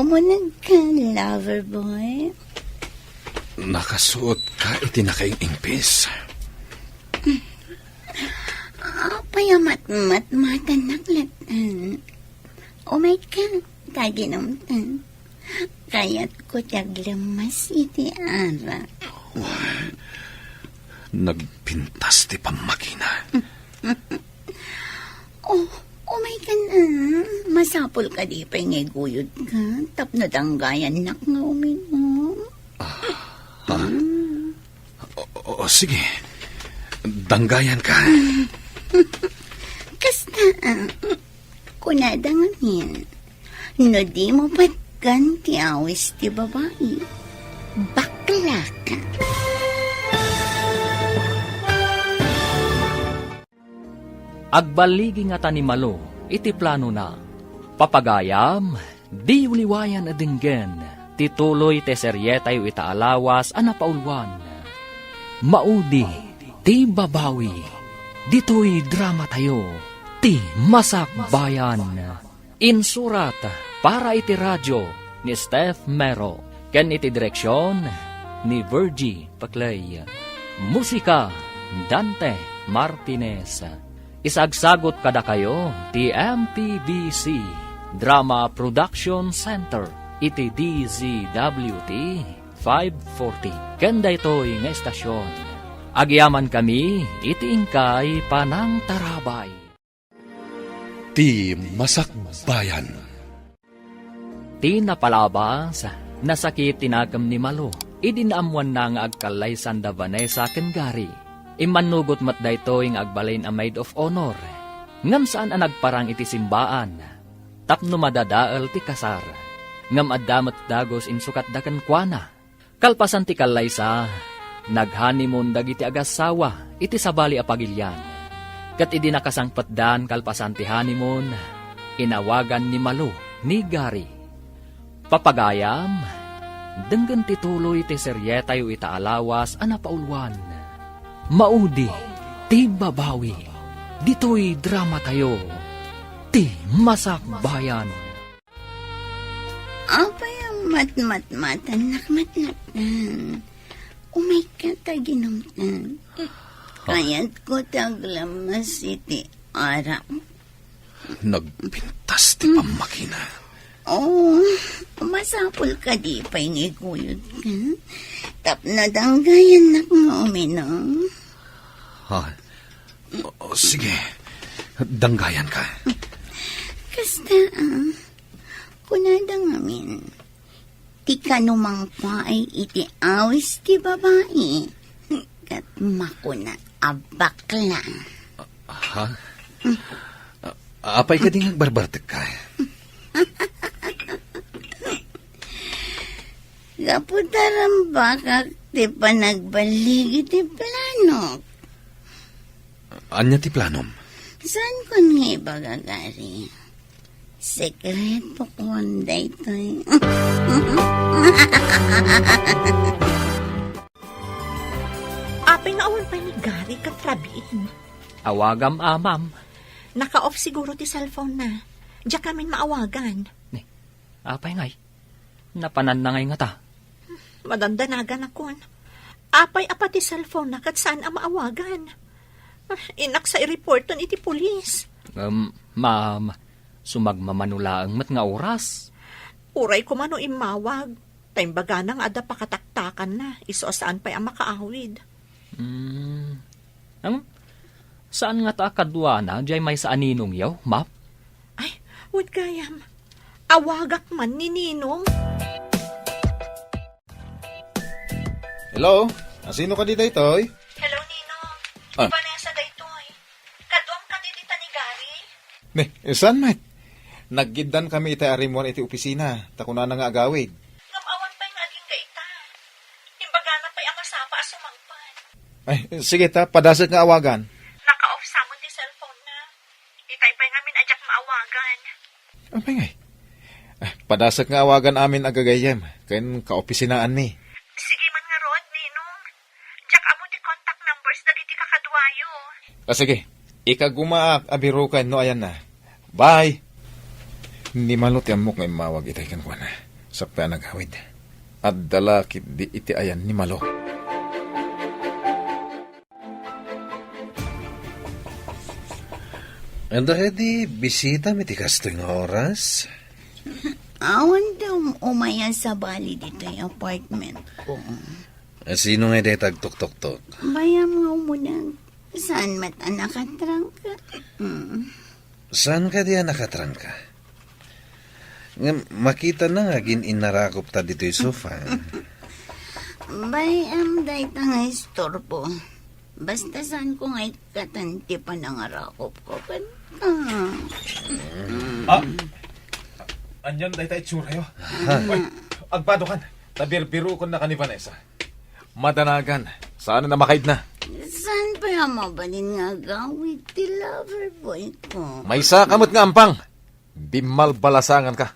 Mo nagka, lover boy. Nakasuot ka iti nakaing ingpis. Payamat-mat matan naklatan. Umay ka, kaginamtan. Kaya't ko taglamas iti ara. Nagpintas ti pamakina. Umay ka na. Masapol ka di pa ngay guyod ka. Tapno danggayan nak nga uminom. Sige. Danggayan ka. Kasta, kunadangin. No di mo patgan ti awis ti babae. Bakla ka. Agbaligi nga ni Malo, iti plano na. Papagayam, di uliwayan adinggen, tituloy te seryetay itaalawas anapaulwan. Maudi, ti babawi, dito'y drama tayo, ti masakbayan. Insurat para iti radyo ni Steph Mero, ken iti direksyon ni Virgie Paclay. Musika, Dante Martinez. Isagsagot kada kayo ti MPBC Drama Production Center iti DZWT 540. Kenda ito'y nga estasyon. Agyaman kami iti ingkay panang tarabay. Ti Masakbayan. Ti napalabas, nasakit tinagam ni Malo. Idinaamuan na nga agkalay Sanda Vanessa ken Gary. Imanugot mat dayto ing agbalain a maid of honor. Ngam saan ang nagparang iti simbaan. Tapno madadaal ti kasar. Ngam addamat dagos insukat dakan kuana. Kalpasan ti kalaysa, naghanimon dagiti agasawa iti sabali a pagilyan. Kat idi nakasangpatdan kalpasan ti honeymoon, inawagan ni Malo ni Gary. Papagayam, denggan tituloy ti seryetayo itaalawas anapaulwan. Maudi, ti babawi. Dito'y drama tayo. Ti Masakbayan. Apay ang mat-mat-matan, nakmat-matan. Umay ka taginumtan. Kaya't ko taglamas iti ara. Nagpintas ti pamakina. Oh, masapul ka di pa'y ngiguyod ka. Tapnadanggayan na nga uminom. Ha? O, sige. Danggayan ka. Kasta, kunadang amin. Ti kanumang pa ay iti awis ti babae. Kat makuna abakla. Ha? Apay ka din agbarbartek ka. Kaputaran bakak ti panagbalig iti plano. Anya ti planom? Saan kon nga ibagagari? Sekreto kon daytoy. Apay nga awan pa ni Gary kang trabiin. Awagam amam. Naka-off siguro ti cellphone na. Diyak kami maawagan. Apay ngay. Napanan na ngay nga ta. Madandanagan akon. Apay apa ti cellphone na kat saan ang maawagan. Inak sa i-reporton iti pulis. Ma'am, sumagmamanulaang mat nga oras. Uray ko mano imawag. Taimbaga nang ada pakataktakan na. Iso saan pa'y ang makaawid. Saan nga ta kadwa na? Diyay may sa aninong yaw, map? Ay, wad kayam. Awagak man ni Ninong. Hello? Sino ka di daytoy? Hello, Ninong. Ah. Vanessa daytoy. Kadwang ka dita ni Gary. Ne, saan mat? Naggidan kami iti arimuan iti opisina. Takuna na nga agawid. Ngamawan pa'y naging gaita. Imbaga na pa'y ang masapa sumangpan. Ay, sige ta, padasag nga awagan. Naka-off samon ti cellphone na. Itay pa'y ngamin ajak maawagan. Apay ngay. Padasag nga awagan amin agagayem. Kayan kaopisinaan mi. Sige man nga rod, Ninong. Jack amo ti contact numbers dagiti kakadwayo. Sige, ikagumaak abirukan no ayan na. Bye! Ni malot yan mo ngayon mawag itay kan kwa na. Sakta nagawid. At dalakit di iti ayan ni malo. Ando di bisita mi ti kastoy nga oras. Awan daw umayan sa bali dito yung apartment ko. Sino nga di tagtok-tok-tok? Bayam nga muna. Saan mata nakatrang ka? Saan ka diya nakatrangka? Makita na nga inarakop ta dito yung sofa. Bayam day ta nga istorbo. Basta saan ko nga ikatanti pa nangarakop ko kan ka. Anyan dahi tayo tsura yo. Agpado kan. Tabirbiru ko na ka ni Vanessa. Madanagan. Saan na makaid na? Saan pa yung mabalin nga gawid ti lover boy ko? May sakamot nga ampang. Bimal balasangan ka.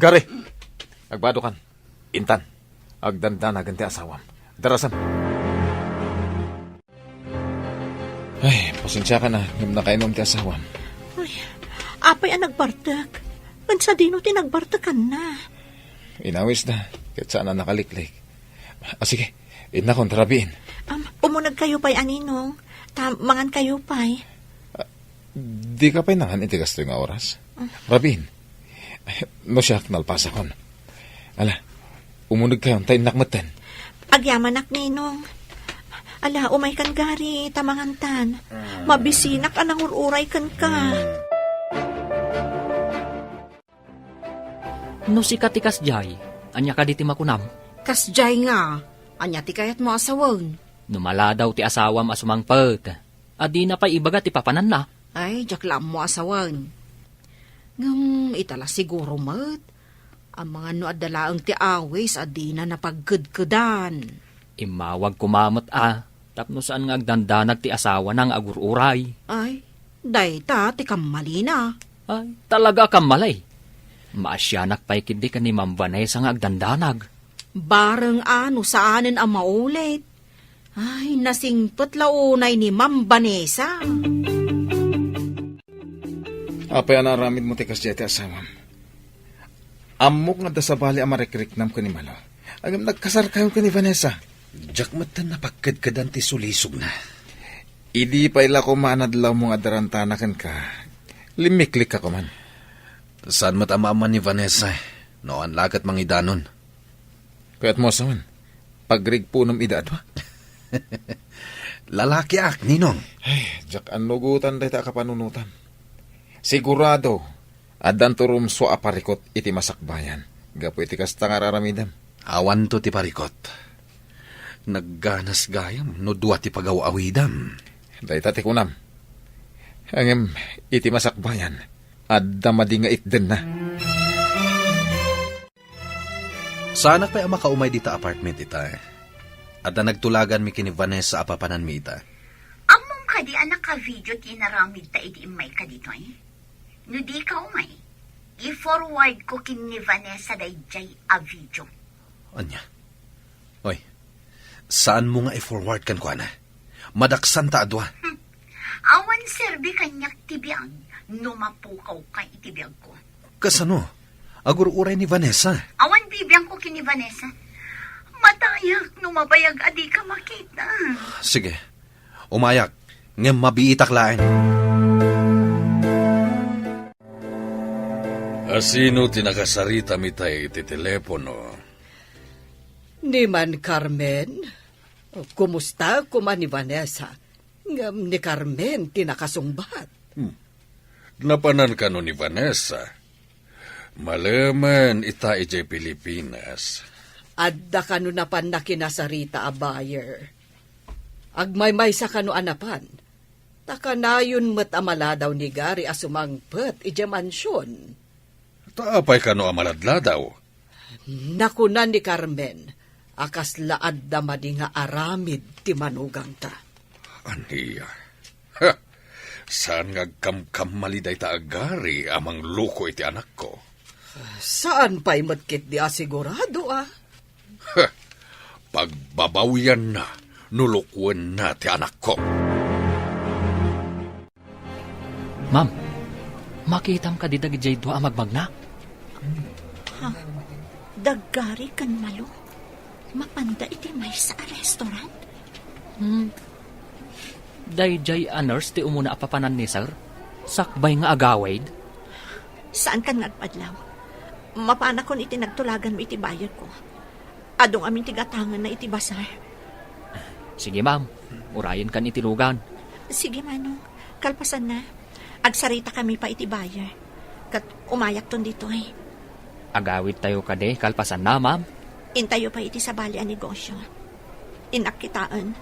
Gari. Agbado kan. Intan. Agdandanagan ti asawam. Darasan. Ay, pasensya ka na. Yung nakainom ti asawam. Ay, apay ang nagbartak. Sa dino tinagbartakan na. Inawis na. Kahit saan na nakaliklik. Sige. Ina kong tarabiin. Umunag kayo pa'y aninong. Mangan kayo pa'y. Di ka pa'y nangan itigas ito yung oras. Rabiin. No siya nalpasa kon. Ala, umunag kayo tayo nakmatan. Agyamanak ninong. Ala, umay kan Gary, tamangantan. Mabisinak anang ururay kan ka. No si katikas jay, anya ka di ti makunam. Kasjay nga. Anya ti kayat mo asawon. Numala daw ti asawam asumangpet. Adi na pa ibaga ti papanan na. Ay, jaklam mo asawan. Itala siguro mat. Ang mga no adalaang ti awis adi na napagkudkudan. Imawag kumamot tapno saan nga agdandanag ti asawa ng agururay. Ay, dayta ti kamali na. Ay, talaga kang malay. Maasyanak pa'y kindi ka ni Ma'am Vanessa nga agdandanag. Bareng ano saanin ang maulit. Ay, nasingpot launay ni Ma'am Vanessa. Apay anaramid mo tikas jete asamam. Amok nga da sa bali amarekriknam ka ni Malo. Agam nagkasar kayo ka ni Vanessa. Jak matan napagkadkadan ti sulisog na. Idi pa ila ko manadlaw mo nga darantanakan ka. Limiklik ka ko man. Saan matamaman ni Vanessa? Noan lakat mangidanon. Kaya't mo saman. Pagrig po ng edad ba? Lalaki ak, ninong. Ay, jak anugutan dahi ta kapanunutan. Sigurado, adan turum so aparikot iti masakbayan. Gapo iti kasta nga raramidam. Awan to ti parikot. Nagganas gayam, no duwa ti pagaw-awidam. Dahi tati kunam. Angem, iti masakbayan. Adda madinga itden na. Sana pa'y makaumay dita apartment ita. Adda nagtulagan mi kini Vanessa apapanan mi ita. Among ka di anak ka video tinaramid ta iti imay ka dito eh. No di ka umay. I-forward ko kini Vanessa dayjay a video. Anya? Oy, saan mo nga i-forward kan ko na? Madaksan ta adwa. Awan serbi kanyak tibiyag. Numapukaw ka itibiyag ko. Kasano? Agur-uray ni Vanessa. Awan bibiyang ko kini Vanessa. Matayak numabayag adi ka makita. Sige, umayak. Ngem mabiitak lain. Asino tinakasarita mitay iti telepono? Ni man Carmen. Kumusta kuman ni Vanessa? Ngam ni Carmen tinakasungbat. Napanan ka no ni Vanessa. Malaman ita ijay Pilipinas. Adda kanu napan na kinasarita a buyer. Agmay-may sa kanu anapan. Takanayon met amala daw ni Gary asumangpet ije mansyon. Taapay ka no amaladla daw. Nakunan ni Carmen. Akas laad da madi nga aramid ti manugang ta. Aniya. Ha! Saan nga kam maliday ta agari amang luko iti anak ko? Saan pa'y matkit di asigurado ah? Ha! Pagbabawian na, nulukwan na ti anak ko. Ma'am, makitam ka di dagijay dua magmagna? Daggari kan Malo. Mapanda iti may sa restaurant. Dayjay a nurse ti umuna apapanan ni sir? Sakbay nga agawaid? Saan kan nagpadlaw? Mapana kon iti nagtulagan mo iti bayad ko. Adong amin tigatangan na iti basar. Sige ma'am, urayan kan iti lugan. Sige manong, kalpasan na. Agsarita kami pa iti bayar. Kat umayak ton dito eh. Agawid tayo kade, kalpasan na ma'am. Intayo pa iti sa bali a negosyo. Inakitaan.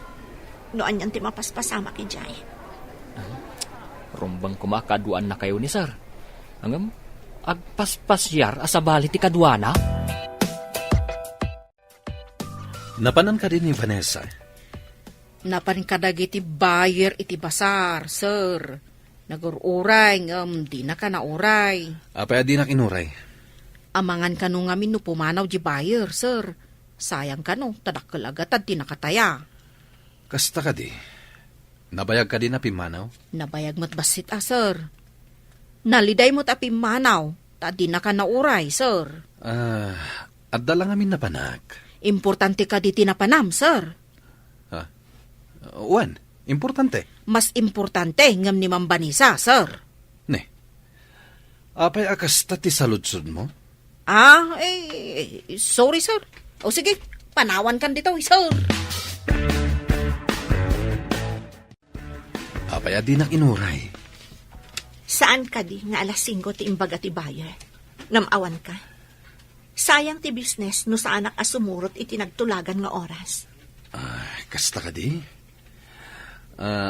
Noan yan ti mapaspasama ki Jay. Rumbang kumakaduan na kayo ni sir. Angam, agpaspasyar asabali ti kadwana? Napanan ka din ni Vanessa. Napan kadag iti buyer iti basar, sir. Nagururay, di na ka nauray. Apay adi na kinuray. Amangan ka no ngamin no pumanaw di buyer, sir. Sayang ka no, tadakkel agat at di nakataya. Kasta ka di. Nabayag ka din na pimanaw? Nabayag mo't basit sir. Naliday mo't apimanaw, ta di na ka nauray, sir. Adda lang amin na panak. Importante ka di tinapanam, sir. Juan, importante. Mas importante ngam ni Mambanisa, sir. Ne. Apay akas ti saludsod mo? Sorry, sir. O sige, panawan kan dito, sir. Apay adi na inuray. Saan ka di nga alas 5 ti imbaga ti bayar? Ngamawan ka. Sayang ti business no sa anak asumurot iti nagtulagan nga oras. Kasta ka di?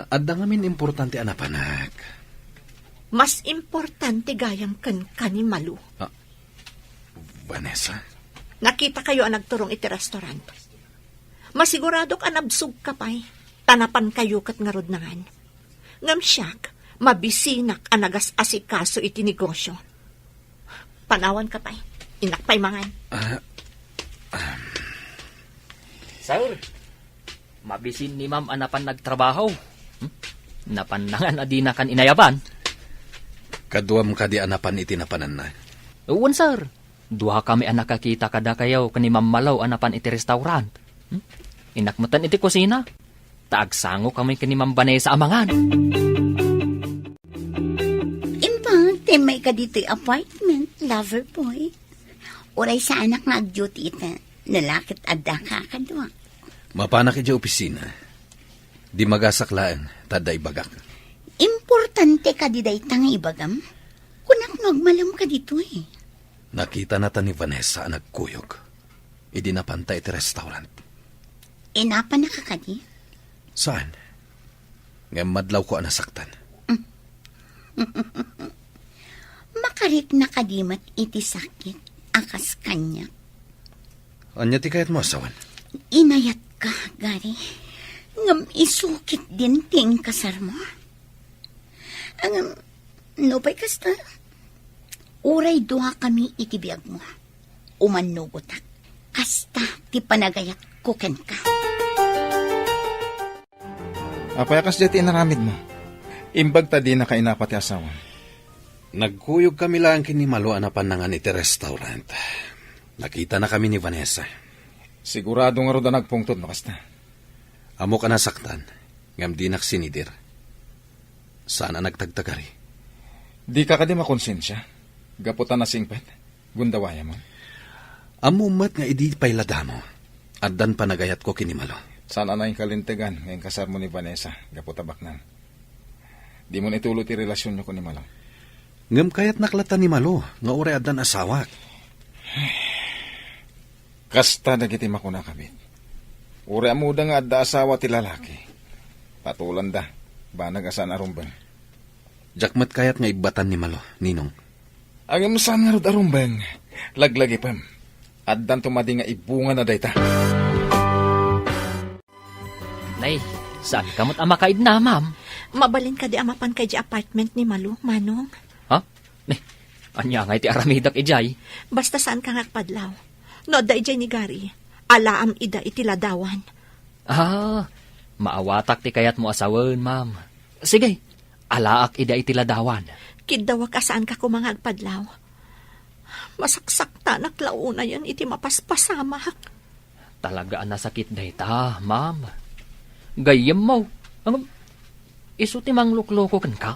Adda ngamin importante anapanak. Mas importante gayam kan ni Malu. Vanessa? Nakita kayo ang nagturong iti restaurant. Masiguradok anabsug ka pa'y. Tanapan kayo kat ngarod nangan. Ngam siyak, mabisinak ang nagas-asikaso iti negosyo. Panawan ka pa'y. Inakpay mangan. Sir, mabisin ni ma'am anapan nagtrabaho. Napanangan adi na kan inayaban. Kaduam ka di anapan iti napanan na. Uwan, sir. Duha kami ang nakakita kada kayo kani Mamalaw anapan iti restaurant. Inakmatan iti kusina. Taagsango kami kani Ma'am Vanessa amangan. Impang, may ka dito'y apartment, lover boy. Uray sa anak nga ag-duty ita, nalakit adda ka kadwa. Mapanak iti opisina. Di magasaklaan, tada ibagak. Importante ka di day tanga ibagam. Kunak magmalam ka dito eh. Nakita na ta ni Vanessa ang nagkuyog. Idi napantay iti restaurant. Inapa na ka kadi? Saan? Ngayon madlaw ko ang nasaktan. Makarik na kadimat iti sakit, akas kanya. Anya ti kayat mo asawan? Inayat ka, Gary. Ngam isukit din ting kasar mo. Ang, no pa'y kasta. Uray duha kami iti biyag mo. Umanugotak. Kasta ti panagayak kuken ka. Apayakas dati inaramid mo. Imbag ta di na kainapat ti asawan. Nagkuyog kami lang kinimalo anapan nangan iti restaurant. Nakita na kami ni Vanessa. Sigurado nga ro da nagpungtod no kasta. Amo ka nasaktan. Ngam di naksinidir. Sana nagtagtagari. Di ka kadi makonsensya. Gaputan na singpet. Gundawaya mo. Amumat nga idi paylada mo. Addan panagayat ko kinimalo. Sana na yung kalintegan ngayong kasar mo ni Vanessa. Gaputabak nan. Di mo nitulot ti relasyon nyo ko ni Malang. Ngam kayat naklatan ni Malo. Nga ure addan asawak. Kasta nagiti makuna kabit. Ure amuda nga adda asawa ti lalaki. Patulan da. Banag asan arumbang. Jakmat kayat nga ibatan ni Malo, Ninong. Agam saan nga rod arumbang. Laglagi pam. Addan tumadi nga ibunga na dayta. Nay, saan kamot ang makaid na, ma'am? Mabalin ka di amapan kay di apartment ni Malu, Manong. Ha? Nay, anya nga iti aramidak ijay. Basta saan ka ngagpadlaw. No, da ijay ni Gary. Alaam ida iti ladawan. Ah, maawatak ti kayat mo asawan, ma'am. Sige, alaak ida iti ladawan. Kidawa ka saan ka kumangagpadlaw. Masaksak ta naklauna yan iti mapaspasamak. Talaga ang nasakit dayta, ma'am. Gayem mo. Ang iso ti manglukloko kan ka.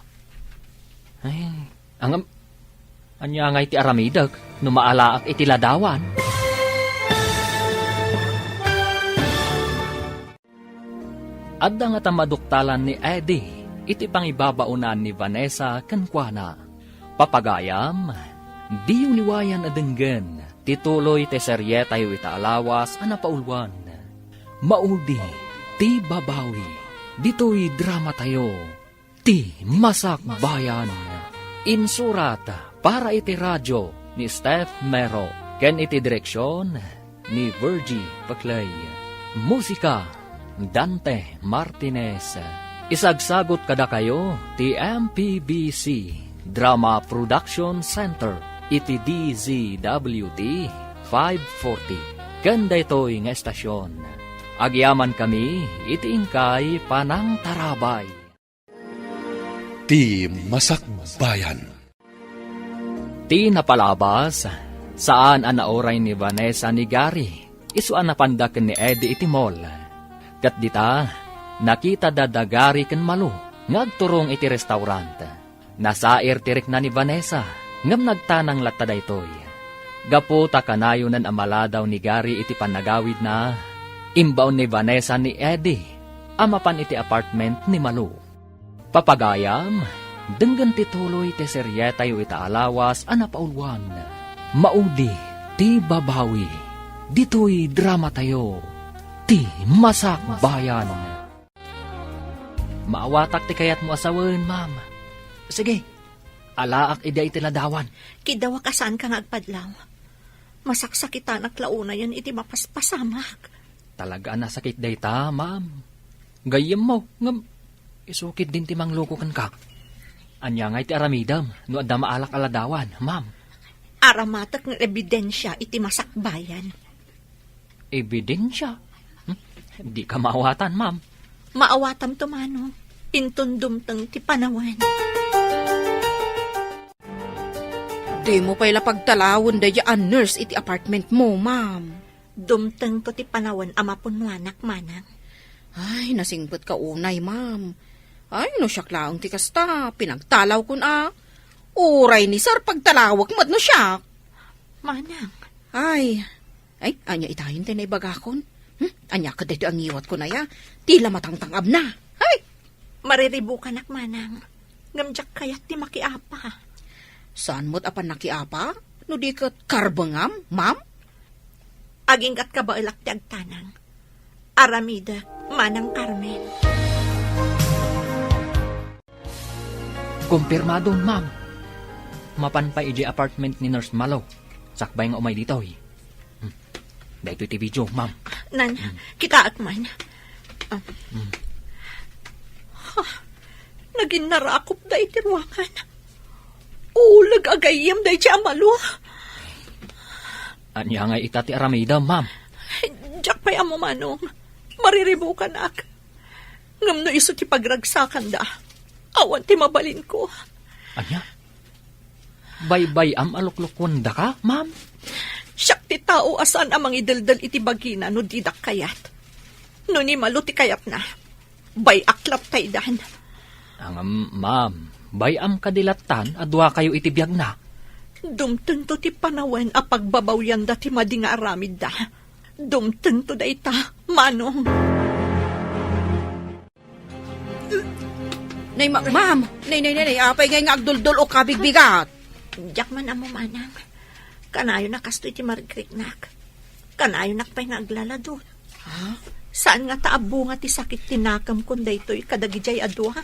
Ay, ang anya nga iti aramidag no maalaak iti ladawan. Adda nga tamaduktalan ni Eddie iti pangibabaunan ni Vanessa kankwana. Papagayam, di uliwayan adenggen tituloy te seryeta yu itaalawas anapaulwan. Maudi ti babawi, dito'y drama tayo, ti masak bayan. Insurat para iti radyo ni Steph Mero, ken iti direksyon ni Virgie Paclay. Musika, Dante Martinez. Isagsagot kada kayo, ti MPBC Drama Production Center, iti DZWD 540. Ganda ito'y nga estasyon. Agyaman kami, itiingkay panang tarabay. Ti Masakbayan. Ti napalabas, saan ang naoray ni Vanessa ni Gary, isuan na pandakin ni Eddie iti mall. Kat dita, nakita dadagari ken Malu, ngagturong iti restaurant. Nasair tirik na ni Vanessa, ngam nagtanang latta daytoy. Gaputa kanayo nan amaladaw ni Gary iti panagawid na, imbaw ni Vanessa ni Eddie, amapan iti apartment ni Malu. Papagayam, denggan tituloy ti seryeta yu itaalawas anapaulwan. Maudi, ti babawi, dito'y drama tayo, ti masak bayan. Maawatak ti kayat mo asawan, ma'am. Sige, alaak ida iti ladawan. Kidawa ka saan ka ngagpadlaw. Masaksakitan naklauna yan iti mapaspasamak. Talaga nasakit dayta, ma'am. Gayem mo, ngam, isukit din ti mangluko kan ka. Anya nga iti aramidam, no adda maalak aladawan, ma'am. Aramatak ng ebidensya iti masakbayan. Ebidensya? Di ka maawatan, ma'am. Maawatam to, Manong. Intundumtang ti panawan. Di mo pala pagtalawon dayaan nurse iti apartment mo, ma'am. Dumteng to ti panawan ama punwanak manang. Ay, nasingpet ka unay, ma'am. Ay, no siyak laang ti kasta. Pinagtalaw kun Uray ni sir pagtalawag mat no siyak. Manang, Ay, anya itayin ti na ibagakon. Anya ka dito ang iwat ko na ya. Tila matangtangab na. Ay, mariribukan ak manang. Ngamjak kayat ti makiapa. saan mo't apan nakiapa? No di kat karbangam, ma'am? Aging kat kabailak ti agtanang. Aramida, manang Carmen. Kumpirmado, ma'am. Mapan pa iji apartment ni Nurse Malo. Sakbay nga umay dito, eh. Dahito iti video, ma'am. Nan, kita at man. Naging narakop da iti ruangan. Ulag agayam da iti amalo. Anya nga itati Aramida, ma'am. Diyak pa'y amo manong. Mariribukan ak. Ngam no iso ti pagragsakan da. Awan ti mabalin ko. Anya? Bay-bay am aluklukon da ka, ma'am? Siyak ti tao asan amang idaldal iti bagina no didak kayat. No ni malo ti kayat na. Bay aklap taydan. Ang ma'am, bay am kadilatan adwa kayo iti biyag na. Dumten to ti panawen a pagbabawyan da ti madi nga aramid da. Dumten to da ita, manong. Nay, ma'am. Nay, apay ngay nga agduldol o kabigbigat. Diyak man amo manang. Kanayo na kasto iti marikrik-nak. Kanayo nakpay na aglaladot. Ha? Saan nga taabo nga ti sakit tinakam kun daytoy kadagijay adwa?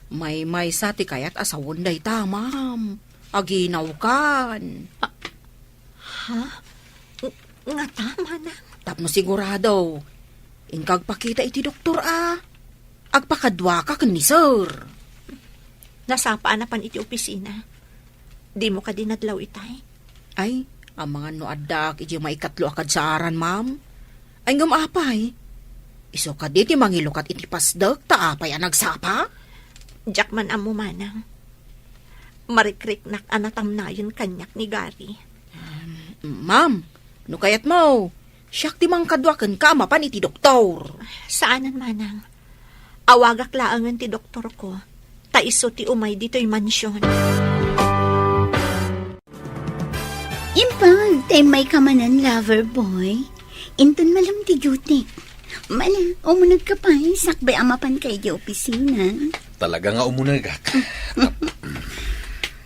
May sa ti kayat asawon day ta, ma'am. Aginaw kan. Ha? Nga tama na. Tapno sigurado. Ingkag pakita iti doktor Agpakadwa ka kan ni sir. Nasapaan na pan iti opisina. Di mo ka dinadlaw itay. Ay, ang mga noadak iti maikatlo akad sa aran, ma'am. Ay ngamapay. Iso ka di ti mangilukat iti pasdag taapay ang nagsapa? Diyak man amo manang. Marikrik nak anatam na yun kanyak ni Gary. Ma'am, no kayat mo, siyak ti mangkadwakan ka mapan iti doktor. Saanan manang? Awagak laangan ti doktor ko. Taiso ti umay dito'y mansyon. Impang, tay may kamanan lover boy. Intun malam ti duty. Mala, umunag ka pa sakbay amapan kay di opisina. Talaga nga umunagak.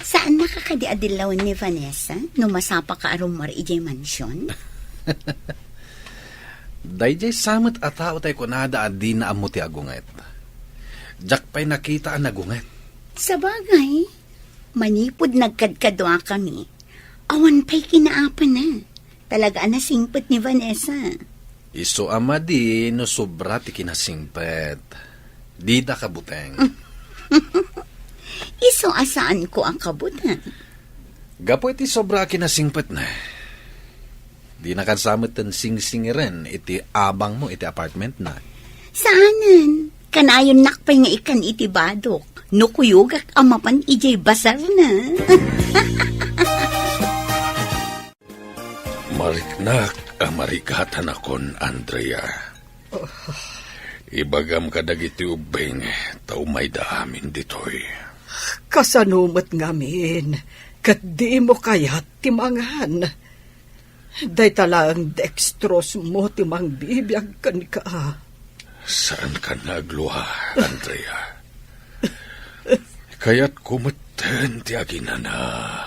Saan nakakadiadilawan ni Vanessa no masapa ka arumar ijay mansyon? Dayjay samot at tao tayo kunada at di na amo ti agunget. Diyak pa'y nakita ang nagunget. Sa bagay, manipod nagkadkadwa kami. Awan pa'y kinaapan na. Talaga na singpet ni Vanessa. Iso ama di no sobra ti kinasingpet. Di da kabuteng. Iso asaan ko ang kabutan? Gapo iti sobra kinasingpet na. Di nakasamot ang sing-singiren iti abang mo iti apartment na. Saanan? Kanayon nakpay nga ikan iti badok. Nukuyugak amapan ijay basar na. Mariknak ang marikatan akon, Andrea. Ibagam kadagiti ubeng, tao may daamin ditoy. Kasanumat ngamin, kat di mo kayat timangan. Day talang dextrose mo timang bibiyag kan ka. Saan ka nagluha, Andrea? Kaya't kumatan ti aginana.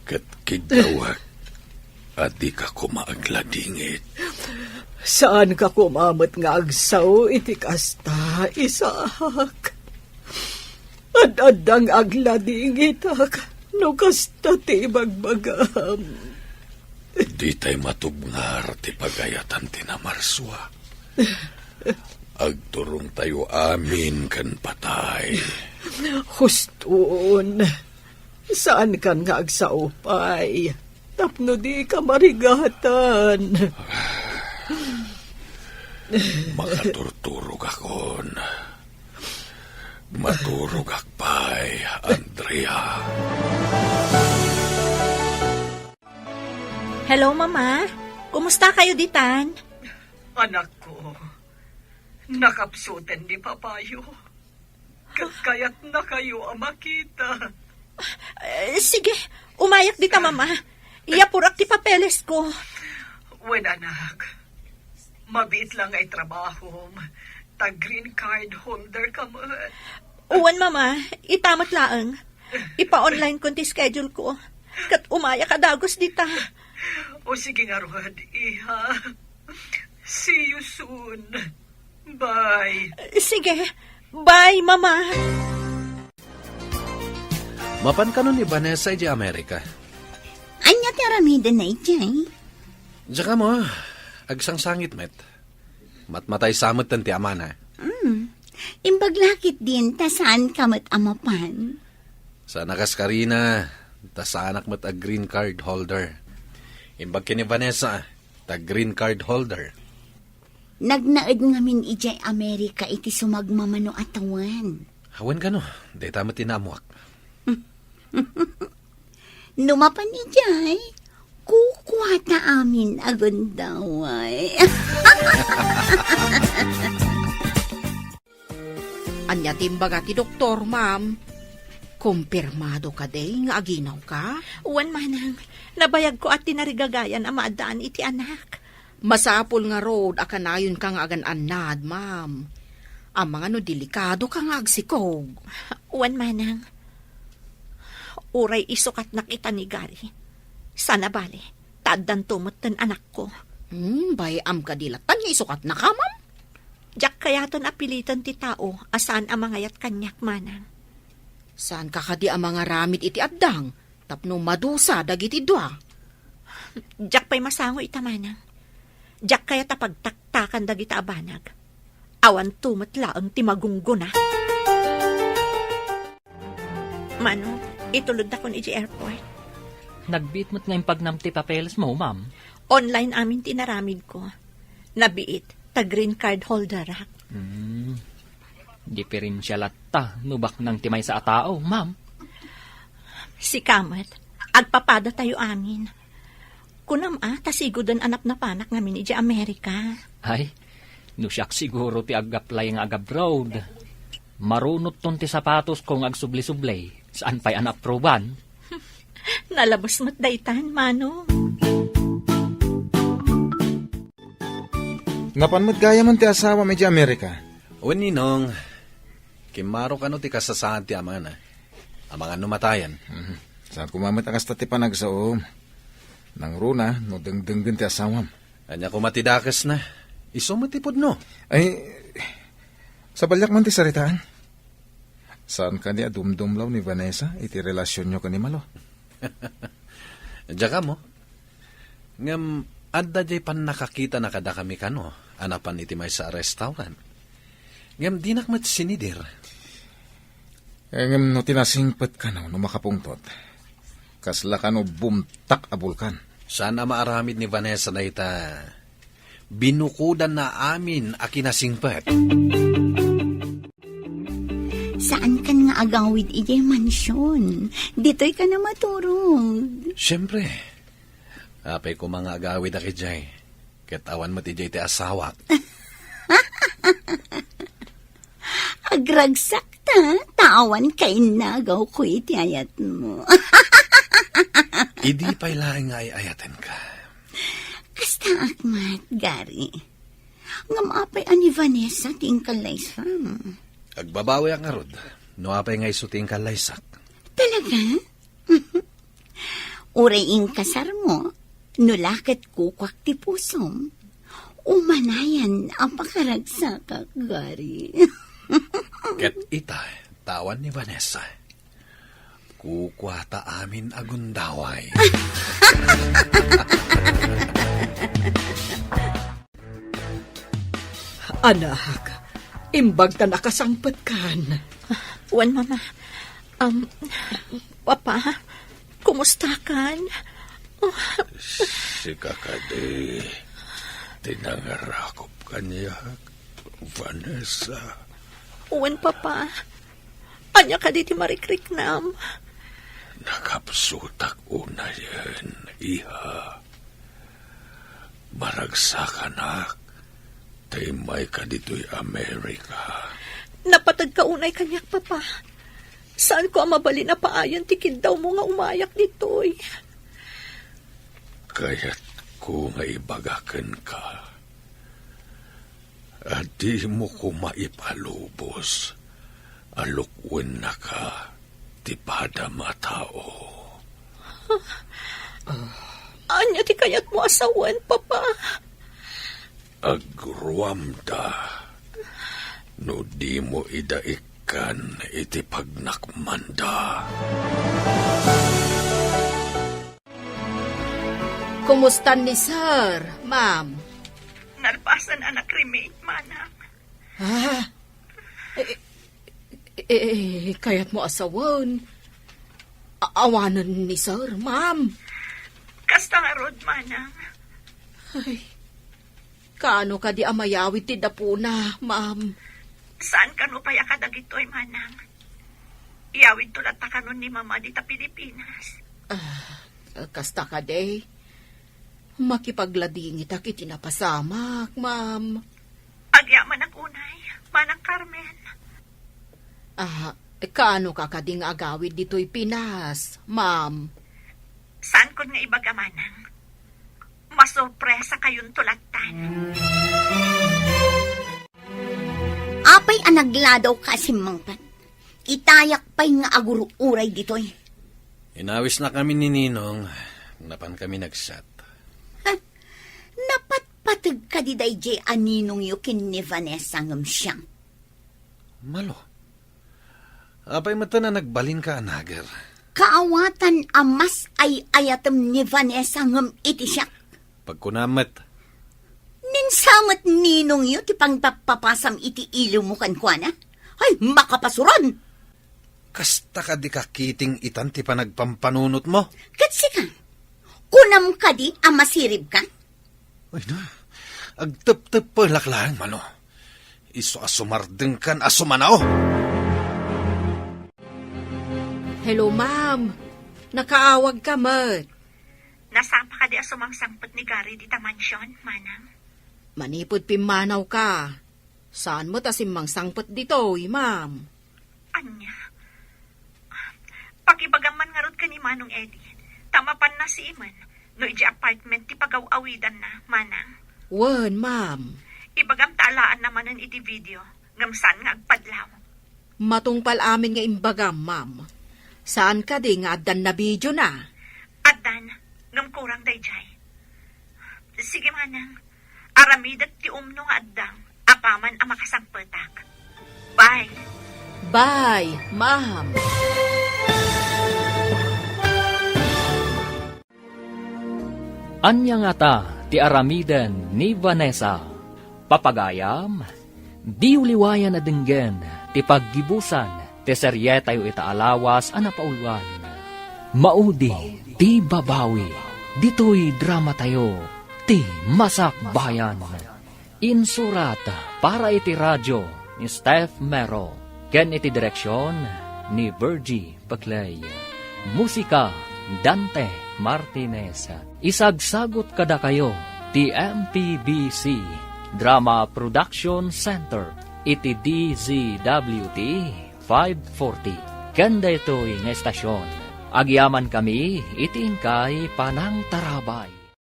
Kat kidawak, at di ka kumaagladingit. Saan ka kumamot nga agsaw iti kasta, Isak? Ad-adang agladingit no kasta ti bagbagam. Di tay matubngar ti pagayatan ti namarswa. Agturong tayo amin kan patay. Huston, saan kan nga agsaupay? Tapno di ka marigatan. Makaturturog akon. Maturog akpay, Andrea. Hello, Mama. Kumusta kayo ditan? Anak ko, nakapsutan ni Papayo. Kaya't na kayo ang makita. Sige, umayak dita, Mama. Iyapurak ti papeles ko. Wen anak, mabit lang ay trabaho. Green card holder ka mo. Uwan, Mama. Itamat laang. Ipa-online ko ti schedule ko. Kat umaya ka dagos dita. O sige nga, Rod, iha. See you soon. Bye. Sige. Bye, Mama. Mapan ka nun ni Vanessa di Amerika. Anya ti aramida na ijay. Diyan ka mo, agsang sangit met. Matmatay samot tan ti amana. Imbaglakit din, ta saan ka mat amapan? Sa nakas Karina, ta sa anak mat a green card holder. Imbag kini Vanessa, ta green card holder. Nagnaed ngamin ijay Amerika iti sumagmamano atawan. Hawan ka no, di tamat tinamuak. Numapan ijay, kukuha ta amin agundaway. Anya timbaga ti doktor, ma'am. Kumpirmado ka day nga aginaw ka? Uwan, Manang. Nabayag ko at tinarigagayan ang maadaan iti anak. Masapol nga road akanayon ka nga agan anad, ma'am. Ang mga no delikado ka nga agsikog. Uwan, Manang. Uray isukat na kita ni Gary. Sana bali, taddan tumot anak ko. Bayam ka dilatan nga isukat na ka, ma'am. Diyak kayaton apilitan ti tao, asan ang mangayat kanyak, Manang. Saan ka kadi ang mga ramit iti addang? Tapno madusa dagiti dua. Diyak pa'y masango ita, Manang. Diyak kaya tapagtaktakan dagita abanag. Awan tumatlaang timagungguna. Mano, itulod na ko ni airport. Nagbit mo't ngayong pagnamti papeles mo, ma'am. Online amin tinaramid ko. Nabiit, ta green card holder ak. Diferensyal at ta, nubak ng timay sa atao, ma'am. Si Kamat, agpapada tayo amin. Kunam tasigodon anak na panak ngamin iti Amerika. Ay, nusyak siguro ti agaplay nga agabroad. Marunot ton ti sapatos kong agsubli-sublay. Saan pa'y anaproban? Nalabas mo't daytan, Mano. Napanmat gaya man ti asawa medyo Amerika. O ninong, kimaro ka no ti kasasaan ti amana. Amangan numatayan. Saan kumamit ang kasta ti panagsaom. Nang runa, no dengdenggen ti asawam. Anya kumatidakas na. Isumatipod no. Ay, sa balyak man ti saritaan. Saan ka ni adumdumlaw ni Vanessa iti relasyon nyo ka ni Malo? Diyan ka mo. Ngam, adda jay pan nakakita na kada kami kano. Anapan iti may sa restaurant. Ngam, di nakmat sinidir. Ngam, no tinasingpet ka no makapungtot. Kasla ka no bumtak a bulkan. Sana maaramid ni Vanessa na ita. Binukudan na amin a kinasingpet. Saan kan nga agawid ijay mansyon? Dito'y ka na maturog. Siyempre. Apay ko mga agawid aki jay. Katawan mo ti jay ti asawak. Agragsak ta, tawan kay nagaw ko iti ayat mo. Idi pa'y laing nga ayaten ka. Kasta akmat, Gary. Ngamapay ani Vanessa tingkalay sa. Agbabawi ang arod. No apay nga isuting kalaysak. Talaga? Uraing kasar mo, nulakit kukwak ti pusom. Umanayan ang pakaragsak, Gary. Ket ita, tawan ni Vanessa. Kukwata amin agundaway. Anak, imbag ta nakasangpat kan. Uwan, Mama. Papa, kumusta kan? Si kakade, tinangarakop kanya, Vanessa. Uwan, Papa. Anya ka di ti marikriknam. Nakapsutak una yan, iha. Maragsak anak, taymay ka dito'y Amerika. Napatag ka unay kanyak, papa. Saan ko ang mabali na paayan tikid daw mo nga umayak ditoy? Kaya't ko nga ibagakan ka. At di mo ko maipalubos. Alukwen na ka, tipada matao. Anya ti kayat mo asawan, papa? Agruamda, no di mo idaikan iti pagnakmanda. Kumusta ni sir, ma'am? Nalpasan anak cremate, manang. Kaya't mo asawan. Awanan ni sir, ma'am. Kasta nga rod, manang. Ay, kaano ka di amayawit ti dapuna, ma'am? Saan ka no paya kadagitoy, manang? Iyawid tulat ta kanon ni mama di ta Pilipinas. Kasta ka day. Makipaglading ita kiti napasamak, ma'am. Agyaman ang unay, manang Carmen. Kaano ka kading agawid dito'y Pinas, ma'am? Saan ko nga ibaga, manang? Masurpresa kayong tulatan. Apay anagladaw ka simangpan. Itayak pa'y nga aguro-uray ditoy. Inawis na kami ni Ninong, napan kami nagsat. Napatpatag ka di day jay aninong yu kin ni Vanessa ngam siyang. Malo. Apay mata na nagbalin ka, anager. Kaawatan amas ay ayatam ni Vanessa ngam iti siya. Pagkunamat, Ninsamat ninong yu ti pangpapapasam iti ilo mo kan kuana. Ay, makapasuran! kasta ka di kakiting itan ti panagpampanunot mo. Katsi ka, kunam ka di amasirib ka? Ay na, agtep-tep pa laklaan, mano. Iso asumardeng kan asumanao. Hello, ma'am. Nakaawag ka, mat. Nasapa ka di asumang-sangpot ni Gary di ta mansyon, manang. Manipod pimanaw ka. Saan mo tasimang sangpot dito, ma'am? Anya? Pag-ibagaman nga rod ka ni Manong Eddie, tamapan na si Iman, no iji apartment ti pagaw-awidan na, manang. Wan, ma'am. Ibagam taalaan naman ang iti video, ngamsan nga agpadlaw. Matungpal amin nga imbagam, ma'am. Saan ka di nga adan na video na? Adan, ngam kurang dayjay. Sige, manang. Aramidat ti umno nga addang, apaman ang makasangpetak. Bye. Bye, ma'am. Anya nga ta, ti aramiden ni Vanessa. Papagayam, di uliwayan na dinggen, ti paggibusan, ti seryetayo itaalawas anapaulwan. Maudi, ti babawi, dito'y drama tayo, ti masakbayan. Insurat para iti radyo ni Steph Mero, ken iti direksyon ni Virgie Paclay. Musika, Dante Martinez. Isagsagot kada kayo, ti MPBC Drama Production Center, iti DZWT 540. Kanda ito'y nga estasyon. Agyaman kami, iti ingkay panang tarabay.